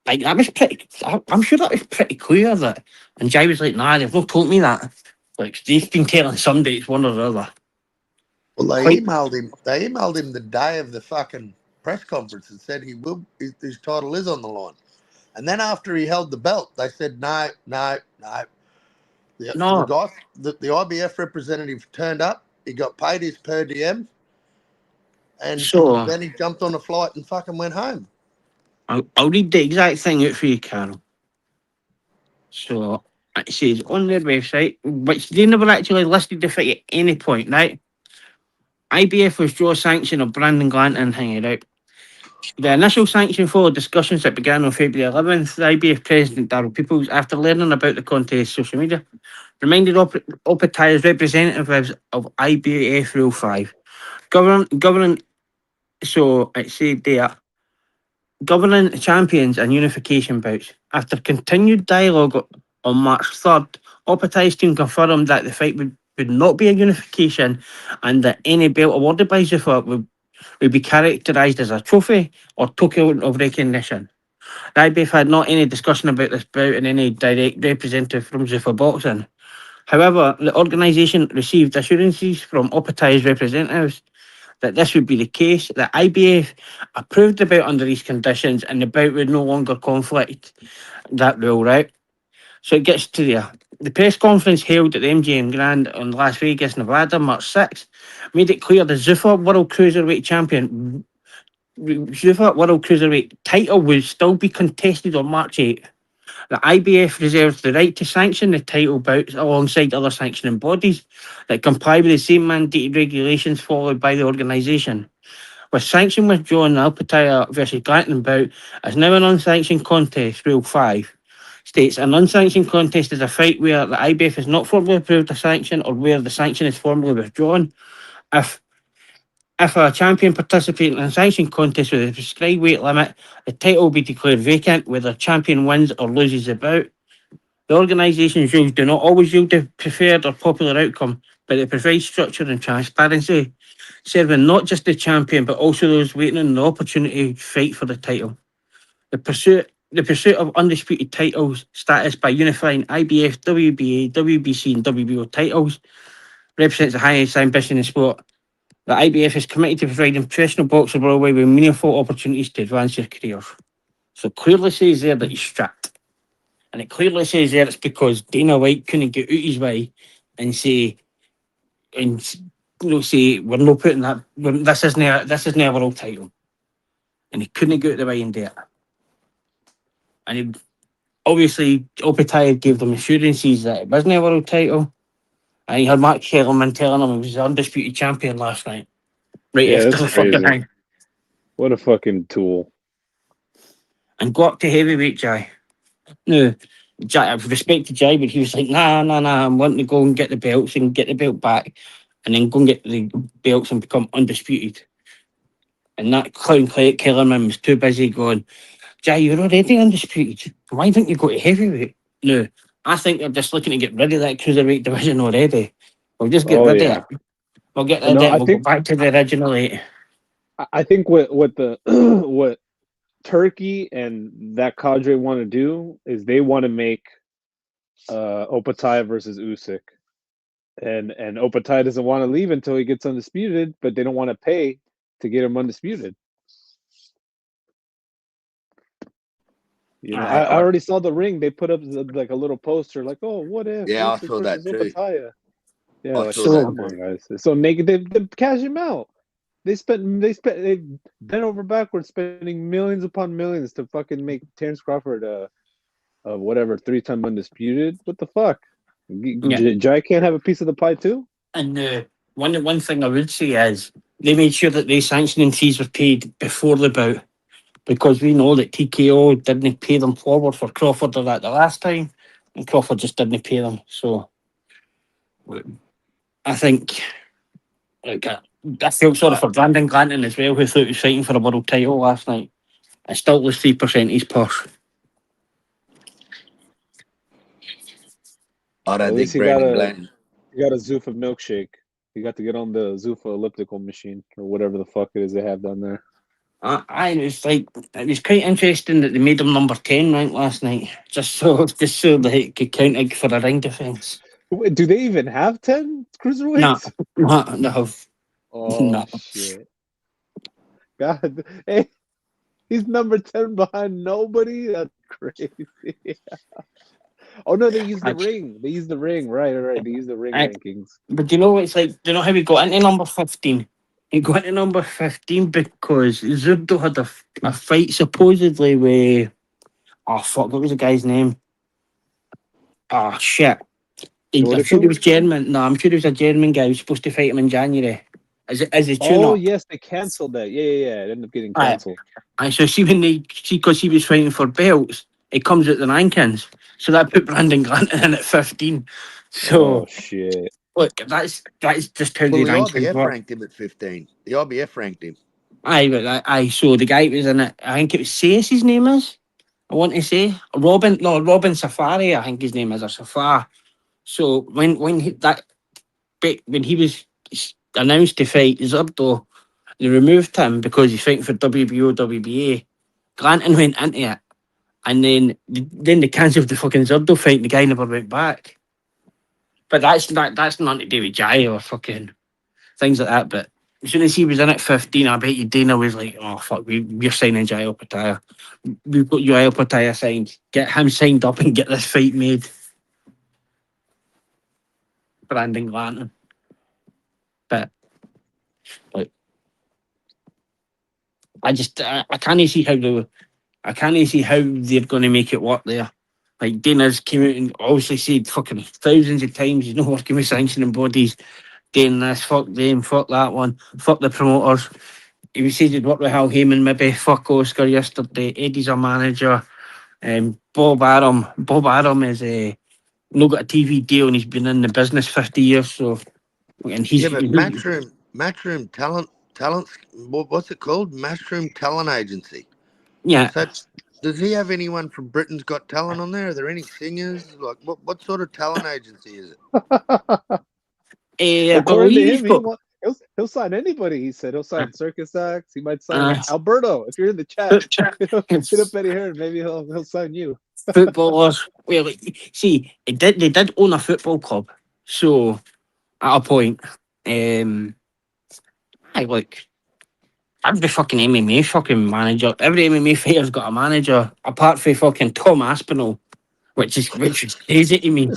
Like, that was pretty. I'm sure that was pretty clear that. And Jai was like, "Nah, they've not told me that. Like, they've been telling somebody it's one or the other." well, they Quite. emailed him. They emailed him the day of the fucking press conference and said his title is on the line. And then after he held the belt, they said no. The No. guy, the IBF representative turned up. He got paid his per diem, and So then he jumped on a flight and fucking went home. I'll read the exact thing out for you, Carol. So it says on their website, which they never actually listed the fight at any point, right? IBF withdraw sanction of Brandon Glanton hanging out. The initial sanction followed discussions that began on February 11th. The IBF president, Daryl Peoples, after learning about the contest social media, reminded Opetai's representatives of IBF Rule 5. Governing, so it said there, governing champions and unification bouts. After continued dialogue on March 3rd, Opetai's team confirmed that the fight would not be a unification and that any belt awarded by Zuffa would be characterised as a trophy or token of recognition. The IBF had not any discussion about this bout in any direct representative from Zuffa Boxing. However, the organisation received assurances from Opetai's representatives that this would be the case, that IBF approved the bout under these conditions and the bout would no longer conflict that rule, right? So it gets to there. The press conference held at the MGM Grand on Las Vegas, Nevada, March 6th, made it clear the Zuffa World Cruiserweight Champion, Zuffa World Cruiserweight title will still be contested on March 8th. The IBF reserves the right to sanction the title bouts alongside other sanctioning bodies that comply with the same mandated regulations followed by the organisation. With sanction withdrawn, the Alpataya versus Glanton bout is now an unsanctioned contest. Rule 5 states an unsanctioned contest is a fight where the IBF has not formally approved a sanction or where the sanction is formally withdrawn. If a champion participates in a sanctioned contest with a prescribed weight limit, the title will be declared vacant whether the champion wins or loses the bout. The organisation's rules do not always yield the preferred or popular outcome, but they provide structure and transparency, serving not just the champion but also those waiting on the opportunity to fight for the title. The pursuit of undisputed titles status by unifying IBF, WBA, WBC and WBO titles represents the highest ambition in sport. The IBF is committed to providing professional boxers worldwide with meaningful opportunities to advance their careers. So clearly says there that he's strapped. And it clearly says there it's because Dana White couldn't get out his way and say, we're not putting that, this isn't a world title. And he couldn't get out the way and do it. And he, obviously, Opetaya gave them assurances that it wasn't a world title. And he had Mark Kellerman telling him he was the undisputed champion last night. Right Yeah, after that's the fucking crazy. thing. What a fucking tool. And go up to heavyweight, Jai. No, Jai, I've respect to Jai, but he was like, nah, I'm wanting to go and get the belts and get the belt back and then go and get the belts and become undisputed. And that clown Kellerman was too busy going, Jai, you're already undisputed. Why don't you go to heavyweight? No, I think they're just looking to get rid of that cruiserweight division already. We'll just get rid of it. We'll get rid of No, it. I We'll think go back to the original 8. I think what the what Turkey and that cadre want to do is they want to make Opetaya versus Usyk, and Opetaya doesn't want to leave until he gets undisputed, but they don't want to pay to get him undisputed. You know, I already saw the ring. They put up like a little poster, like, "Oh, what if?" Yeah, I Usyk saw that versus too. Opetaya. Yeah, I like, saw come that on, too. guys. So they cash him out. They've bent over backwards, spending millions upon millions to fucking make Terrence Crawford whatever 3-time undisputed. What the fuck? Jai can't have a piece of the pie too. And one thing I would say is they made sure that the sanctioning fees were paid before the bout, because we know that TKO didn't pay them forward for Crawford or that the last time, and Crawford just didn't pay them. So I think, like, I feel sorry for Brandon Glanton as well, who thought he was fighting for a world title last night. I still lose 3% his purse. I At don't least think he got Brandon a Glanton. Zuffa milkshake. He got to get on the Zuffa elliptical machine or whatever the fuck it is they have down there. It was quite interesting that they made him number 10 ranked last night, just so that he could count for a ring defence. Wait, do they even have 10 cruiserweights? No. Oh No. shit! God, hey, he's number 10 behind nobody. That's crazy. Oh no, they use the ring. They use the ring. Right. They use the ring rankings. But do you know what it's like? Do you know how he got into number 15? He got into number 15 because Zubdo had a fight supposedly with, oh fuck, what was the guy's name? Oh shit. I'm sure he was German. No, I'm sure he was a German guy who was supposed to fight him in January. Is it tune-up? Oh yes, they cancelled that. Yeah. It ended up getting cancelled. So see because he was fighting for belts, it comes at the rankings. So that put Brandon Glanton in at 15. So oh shit. Look, that's just how Well, the rankings IBF work. ranked him at 15. The IBF ranked him. So the guy was in it. I think it was Sayes, his name is. I want to say Robin Safari. I think his name is, or Safar. So when he was announced to fight Zurdo, they removed him because he's fighting for WBO, WBA. Glanton went into it, and then they cancelled the fucking Zurdo fight, and the guy never went back. But that's nothing to do with Jai or fucking things like that. But as soon as he was in at 15, I bet you Dana was like, "Oh fuck, we're signing Jael Pataya. We've got Jael Pataya signed. Get him signed up and get this fight made." Brandon Glanton, but like, I can't see how they're going to make it work there. Like Dana's came out and obviously said fucking thousands of times he's not working with sanctioning bodies, doing this, fuck them, fuck that one, fuck the promoters. He said he'd work with Hal Heyman, maybe fuck Oscar yesterday. Eddie's a manager. Bob Arum is not got a TV deal and he's been in the business 50 years. So, and Yeah, but Matchroom talent, what's it called? Matchroom Talent Agency. yeah. So, does he have anyone from Britain's Got Talent on there? Are there any singers? Like, what sort of talent agency is it? According to he's him, got, he'll sign anybody. He said he'll sign circus acts. He might sign uh, Alberto. If you're in the chat, hit up Eddie Hearn. Maybe he'll sign you. footballers. Well, see, they did own a football club, so at a point, I like every fucking MMA fucking manager, every MMA fighter's got a manager, apart from fucking Tom Aspinall, which is crazy to me.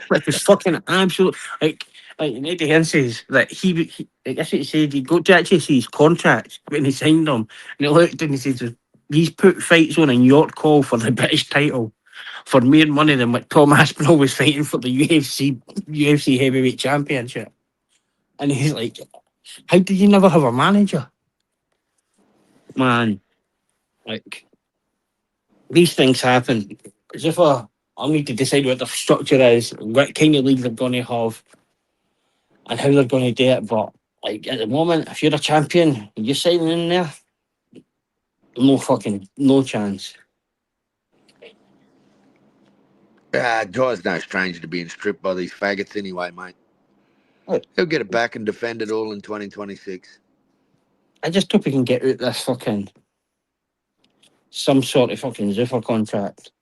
Which is fucking absolute like Eddie Hearn says that he I guess what he said he got to actually see his contract when he signed them, and he looked and he says he's put fights on in York Hall for the British title for more money than what Tom Aspinall was fighting for the UFC heavyweight championship. And he's like, how did you never have a manager? Man, like these things happen. As if I'll need to decide what the structure is, what kind of league they're going to have, and how they're going to do it. But like at the moment, if you're a champion, you're signing in there, no chance. Jai's no stranger to being stripped by these faggots anyway, mate. Look, He'll get it back and defend it all in 2026. I just hope he can get out this fucking some sort of fucking Zuffa contract.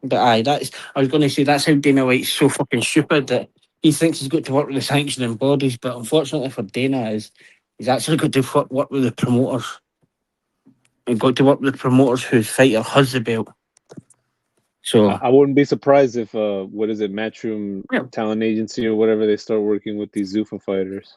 But aye, I was going to say that's how Dana White's so fucking stupid that he thinks he's got to work with the sanctioning bodies, but unfortunately for Dana, he's actually got to work with the promoters. He's got to work with the promoters whose fighter has the belt. So I wouldn't be surprised if what is it, Matchroom Talent Agency or whatever, they start working with these Zuffa fighters.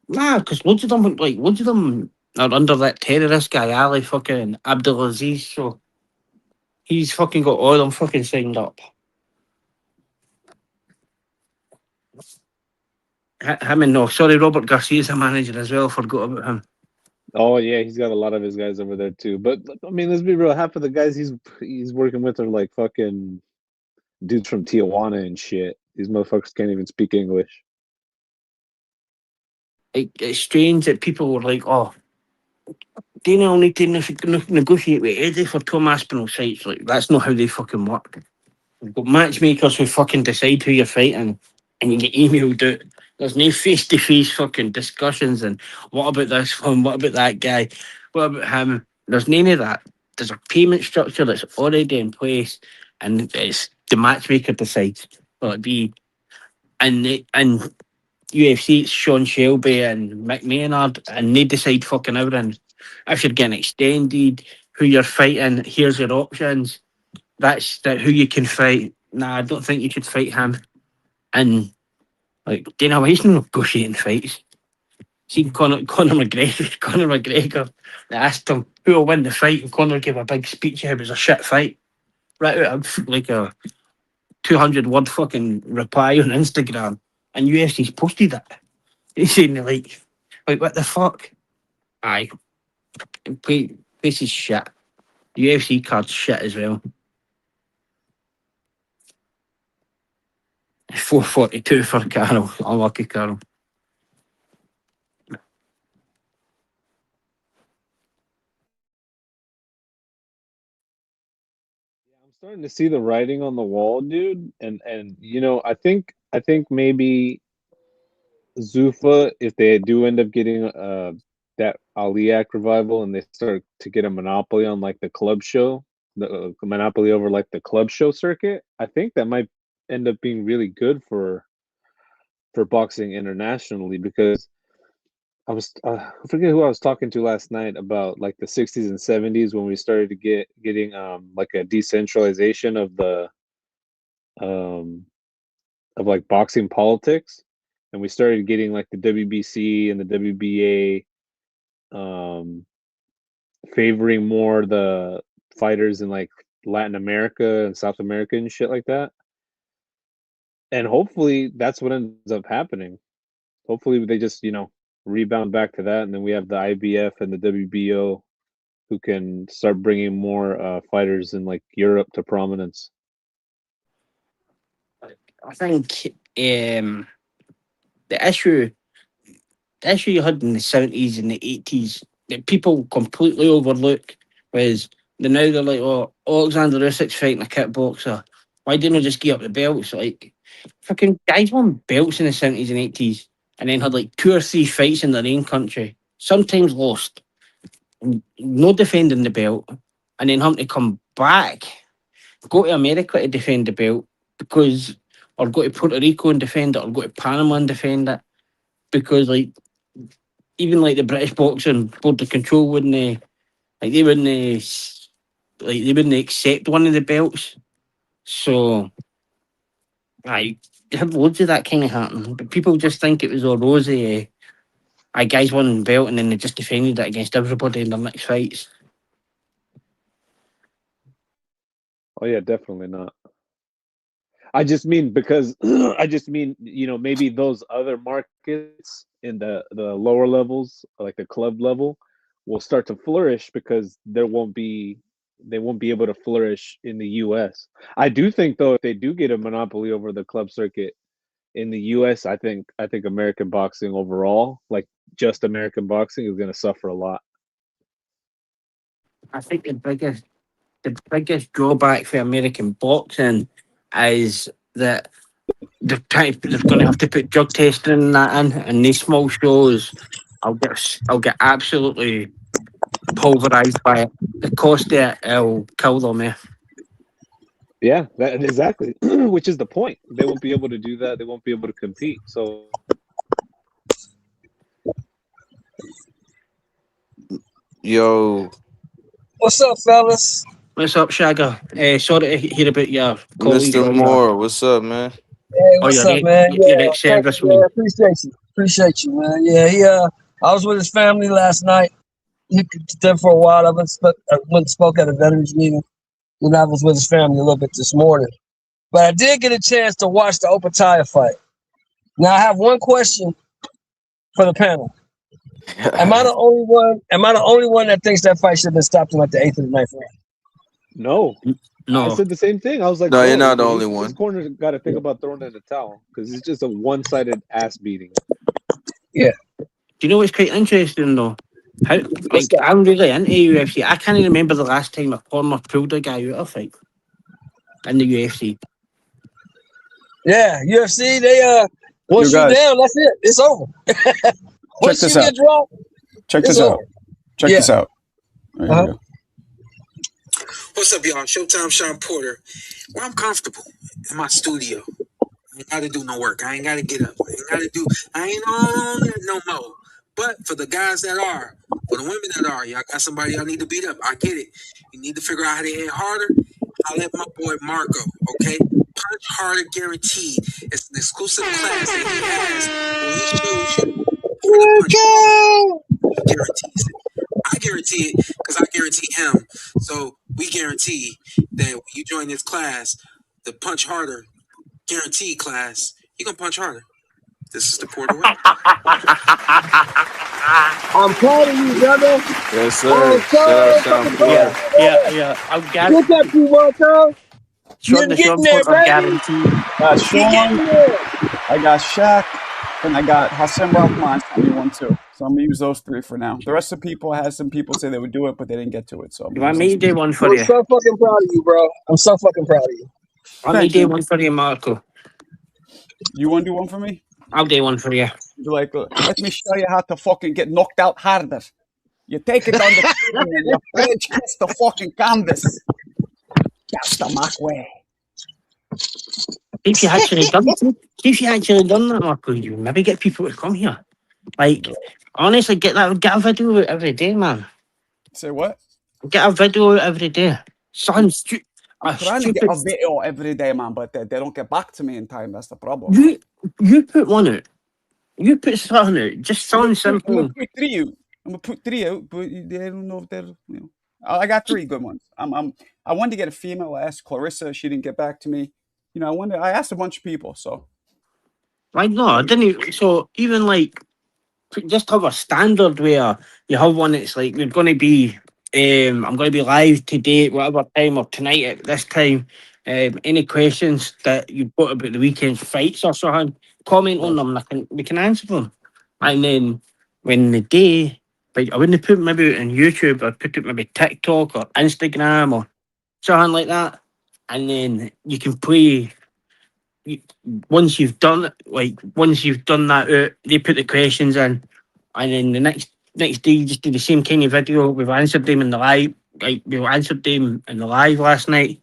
Nah, because loads of them are under that terrorist guy, Ali fucking Abdulaziz, so he's fucking got all them fucking signed up. Him and Robert Garcia's a manager as well, forgot about him. Oh yeah, he's got a lot of his guys over there too. But I mean, let's be real, half of the guys he's working with are like fucking dudes from Tijuana and shit. These motherfuckers can't even speak English. It's strange that people were like, oh, Dana will need to negotiate with Eddie for Tom Aspinall fights. Like, that's not how they fucking work. You've got matchmakers who fucking decide who you're fighting and you get emailed out. There's no face-to-face fucking discussions and what about this one, what about that guy, what about him. There's none of that. There's a payment structure that's already in place and it's the matchmaker decides. Will it be and UFC, it's Sean Shelby and Mick Maynard, and they decide fucking everything. If you're getting extended, who you're fighting, here's your options. That's who you can fight. Nah, I don't think you should fight him. And like Dana White's not negotiating fights. See Conor McGregor. They asked him who will win the fight, and Conor gave a big speech. It was a shit fight. Right out of like a 200-word fucking reply on Instagram, and UFC's posted it. He's saying like what the fuck? Aye, place is shit. UFC card's shit as well. 442 for Carol. Unlucky Carol. I'm starting to see the writing on the wall, dude. And you know, I think maybe Zuffa, if they do end up getting that Ali Act revival, and they start to get a monopoly on like the club show, the monopoly over like the club show circuit, I think that might end up being really good for boxing internationally, because I was I forget who I was talking to last night about like the 60s and 70s when we started to getting like a decentralization of the of like boxing politics, and we started getting like the WBC and the WBA favoring more the fighters in like Latin America and South America and shit like that. And hopefully that's what ends up happening. Hopefully they just, rebound back to that, and then we have the IBF and the WBO who can start bringing more fighters in like Europe to prominence. I think the issue you had in the 70s and the 80s that people completely overlook was now they're like, oh, Alexander Usyk's fighting a kickboxer. Why didn't I just give up the belts? Like, fucking guys won belts in the 70s and 80s and then had like 2 or 3 fights in their own country, sometimes lost, and no defending the belt, and then having to come back, go to America to defend the belt, or go to Puerto Rico and defend it, or go to Panama and defend it, because like even like the British Boxing Board of Control wouldn't they wouldn't accept one of the belts. So I had loads of that kind of happen, but people just think it was all rosy. Guys won the belt and then they just defended it against everybody in their next fights. Oh yeah, definitely not. I just mean because maybe those other markets in the lower levels, like the club level, will start to flourish because they won't be able to flourish in the US. I do think though, if they do get a monopoly over the club circuit in the US, I think American boxing overall, like just American boxing, is going to suffer a lot. I think the biggest drawback for American boxing is that they're going to have to put drug testing and that in, and these small shows, I'll get absolutely pulverized by it. The cost of it will kill them. Yeah, that exactly, which is the point. They won't be able to do that. They won't be able to compete. So, Yo, What's up, fellas? What's up, Shagger? Sorry to hear about your colleague. Mr. Moore, what's up, man? Hey, what's up, man? Your Yeah, ex-service man. Appreciate you, man. Yeah, I was with his family last night. He there for a while. I went and spoke at a veterans meeting. And I was with his family a little bit this morning. But I did get a chance to watch the Opetaia fight. Now I have one question for the panel. Am I the only one that thinks that fight should have been stopped in like the 8th or the 9th round? No. I said the same thing. I was like, no, you're not the only one. This corner's got to think about throwing in the towel because it's just a one-sided ass beating. Yeah. Do you know what's quite interesting though? I'm really into UFC. I can't even remember the last time a corner pulled a guy out of a fight in the UFC. Yeah, UFC. They once you down, that's it. It's over. Once you get dropped, Check this out. Check this out. There you go. What's up, y'all? Showtime Sean Porter. Well, I'm comfortable in my studio. I ain't got to do no work. I ain't got to get up. I ain't on it no more. But for the guys that are, for the women that are, y'all got somebody y'all need to beat up. I get it. You need to figure out how to hit harder. I'll let my boy Marco, okay? Punch Harder Guaranteed. It's an exclusive class that he has where he shows you how to punch harder. He guarantees it. I guarantee it because I guarantee him. So we guarantee that when you join this class, the Punch Harder Guaranteed class, you're going to punch harder. This is the Porter Way. I'm proud of you, brother. Yes, sir. Shout out Sean Porter. Yeah. I'm Look at you, Marco. You're getting there, baby. Got Sean, I got Shaq, and I got Hassan Rahman. Me one too. So I'm gonna use those 3 for now. The rest of the people, I had some people say they would do it, but they didn't get to it. So you want me to do one for you? I'm so fucking proud of you, bro. I'm so fucking proud of you. Want me to do one for you, Marco? You want to do one for me? I'll do one for you. You're like, let me show you how to fucking get knocked out harder. You take it on the chin and you French kiss the fucking canvas. That's the Mac way. If you actually done that, Marco, you maybe get people to come here. Like, honestly, get a video out every day, man. Say what? Get a video out every day. Son, I'm trying to get a video every day, man, but they don't get back to me in time. That's the problem. You put one out. You put something out. Just something simple. I'm gonna put three out, but I don't know if they're. You know, I got 3 good ones. I wanted to get a female. I asked Clarissa. She didn't get back to me. You know, I asked a bunch of people. So. Like no, I didn't. So even like, just have a standard where you have one that's like you're going to be. I'm going to be live today at whatever time or tonight at this time. Any questions that you've got about the weekend's fights or something, comment on them. We can answer them. And then when the day, like I wouldn't put maybe on YouTube. I'd put it maybe TikTok or Instagram or something like that. And then you can play. Once you've done that, they put the questions in, and then the next day you just do the same kind of video. We've answered them in the live, like we answered them in the live last night.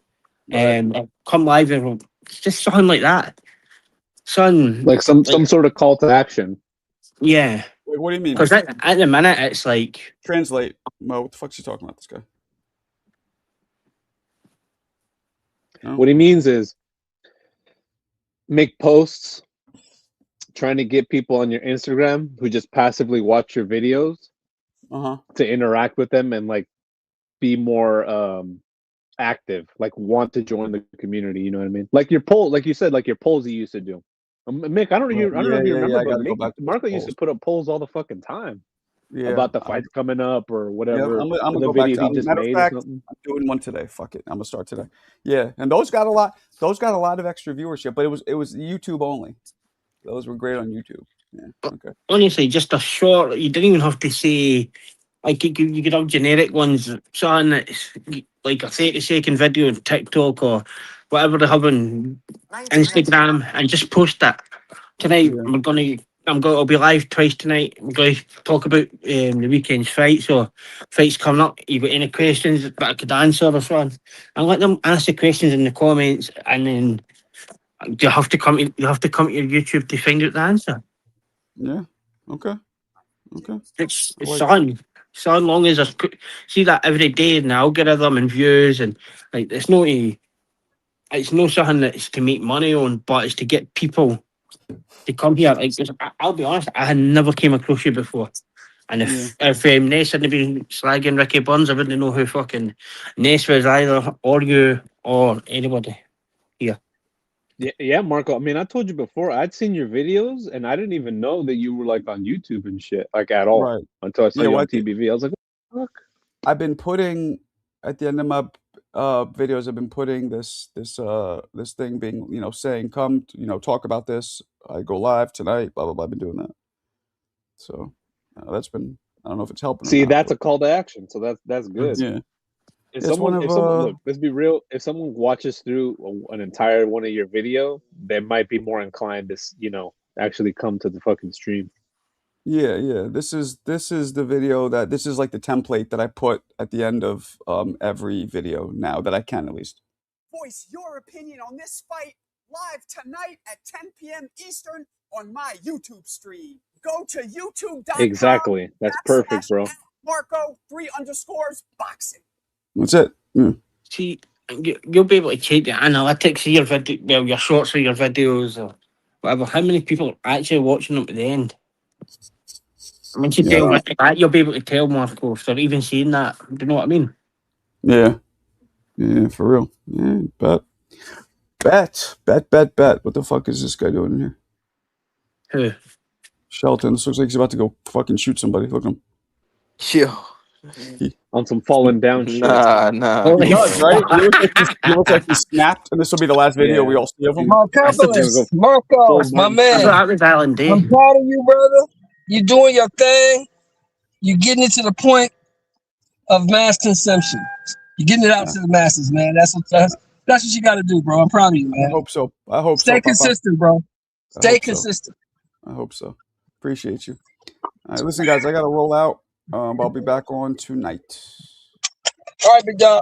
Come live and just something like that. Like some sort of call to action. Yeah. Wait, what do you mean? Because at the minute it's like translate. Mo, what the fuck's he talking about? This guy. No? What he means is make posts trying to get people on your Instagram who just passively watch your videos to interact with them and like be more active, like want to join the community. You know what I mean? Like your poll, like you said, like your polls you used to do. Mick, I don't know if you remember, but Marco used to put up polls all the fucking time about the fights coming up or whatever. I'm gonna go back to, matter of fact, I'm doing one today. Fuck it, I'm gonna start today. Yeah, and those got a lot of extra viewership, but it was YouTube only. Those were great on YouTube. Yeah, okay. Honestly, just a short. You didn't even have to say. Like you could have generic ones, something that's like a 30-second video on TikTok or whatever they have on Instagram, and just post that. Tonight I'll be live twice tonight. I'm going to talk about the weekend's fights or fights coming up. You got any questions that I could answer or something? And let them ask the questions in the comments, and then you have to come to your YouTube to find out the answer. Yeah. Okay. It's so long as I see that every day in the algorithm and views and like it's not something that's to make money on, but it's to get people to come here. Like I'll be honest, I had never came across you before, and if Ness hadn't been slagging Ricky Burns, I wouldn't know who fucking Ness was either, or you or anybody here. Yeah, Marco. I mean, I told you before, I'd seen your videos, and I didn't even know that you were like on YouTube and shit, like at all, until I saw you on TBV. I was like, what the fuck? I've been putting at the end of my videos. I've been putting this thing being, saying, come, talk about this. I go live tonight. Blah blah blah. I've been doing that. So that's been. I don't know if it's helping. See, that's a call to action. So that's good. Yeah. If someone, look, let's be real. If someone watches through an entire one of your video, they might be more inclined to, actually come to the fucking stream. Yeah. This is the video this is like the template that I put at the end of every video now that I can at least. Voice your opinion on this fight live tonight at 10 p.m. Eastern on my YouTube stream. Go to youtube.com. Exactly. That's perfect, bro. Marco 3_boxing. That's it. See, you'll be able to check the analytics of your video, your shorts of your videos or whatever. How many people are actually watching them at the end? Once you tell that, you'll be able to tell, Marco, if they're even seeing that. Do you know what I mean? Yeah, for real. Yeah, bet. What the fuck is this guy doing in here? Who? Shelton. This looks like he's about to go fucking shoot somebody. Look at him. Yo. On some falling down shit. Nah. He does, right? He looks like he snapped, and this will be the last video we all see of him. Marco, my man. I'm proud of you, brother. You're doing your thing. You're getting it to the point of mass consumption. You're getting it out to the masses, man. That's what you got to do, bro. I'm proud of you, man. I hope so. Stay consistent, bro. Stay consistent. I hope so. Appreciate you. All right, listen, guys, I got to roll out. I'll be back on tonight. All right, big dog.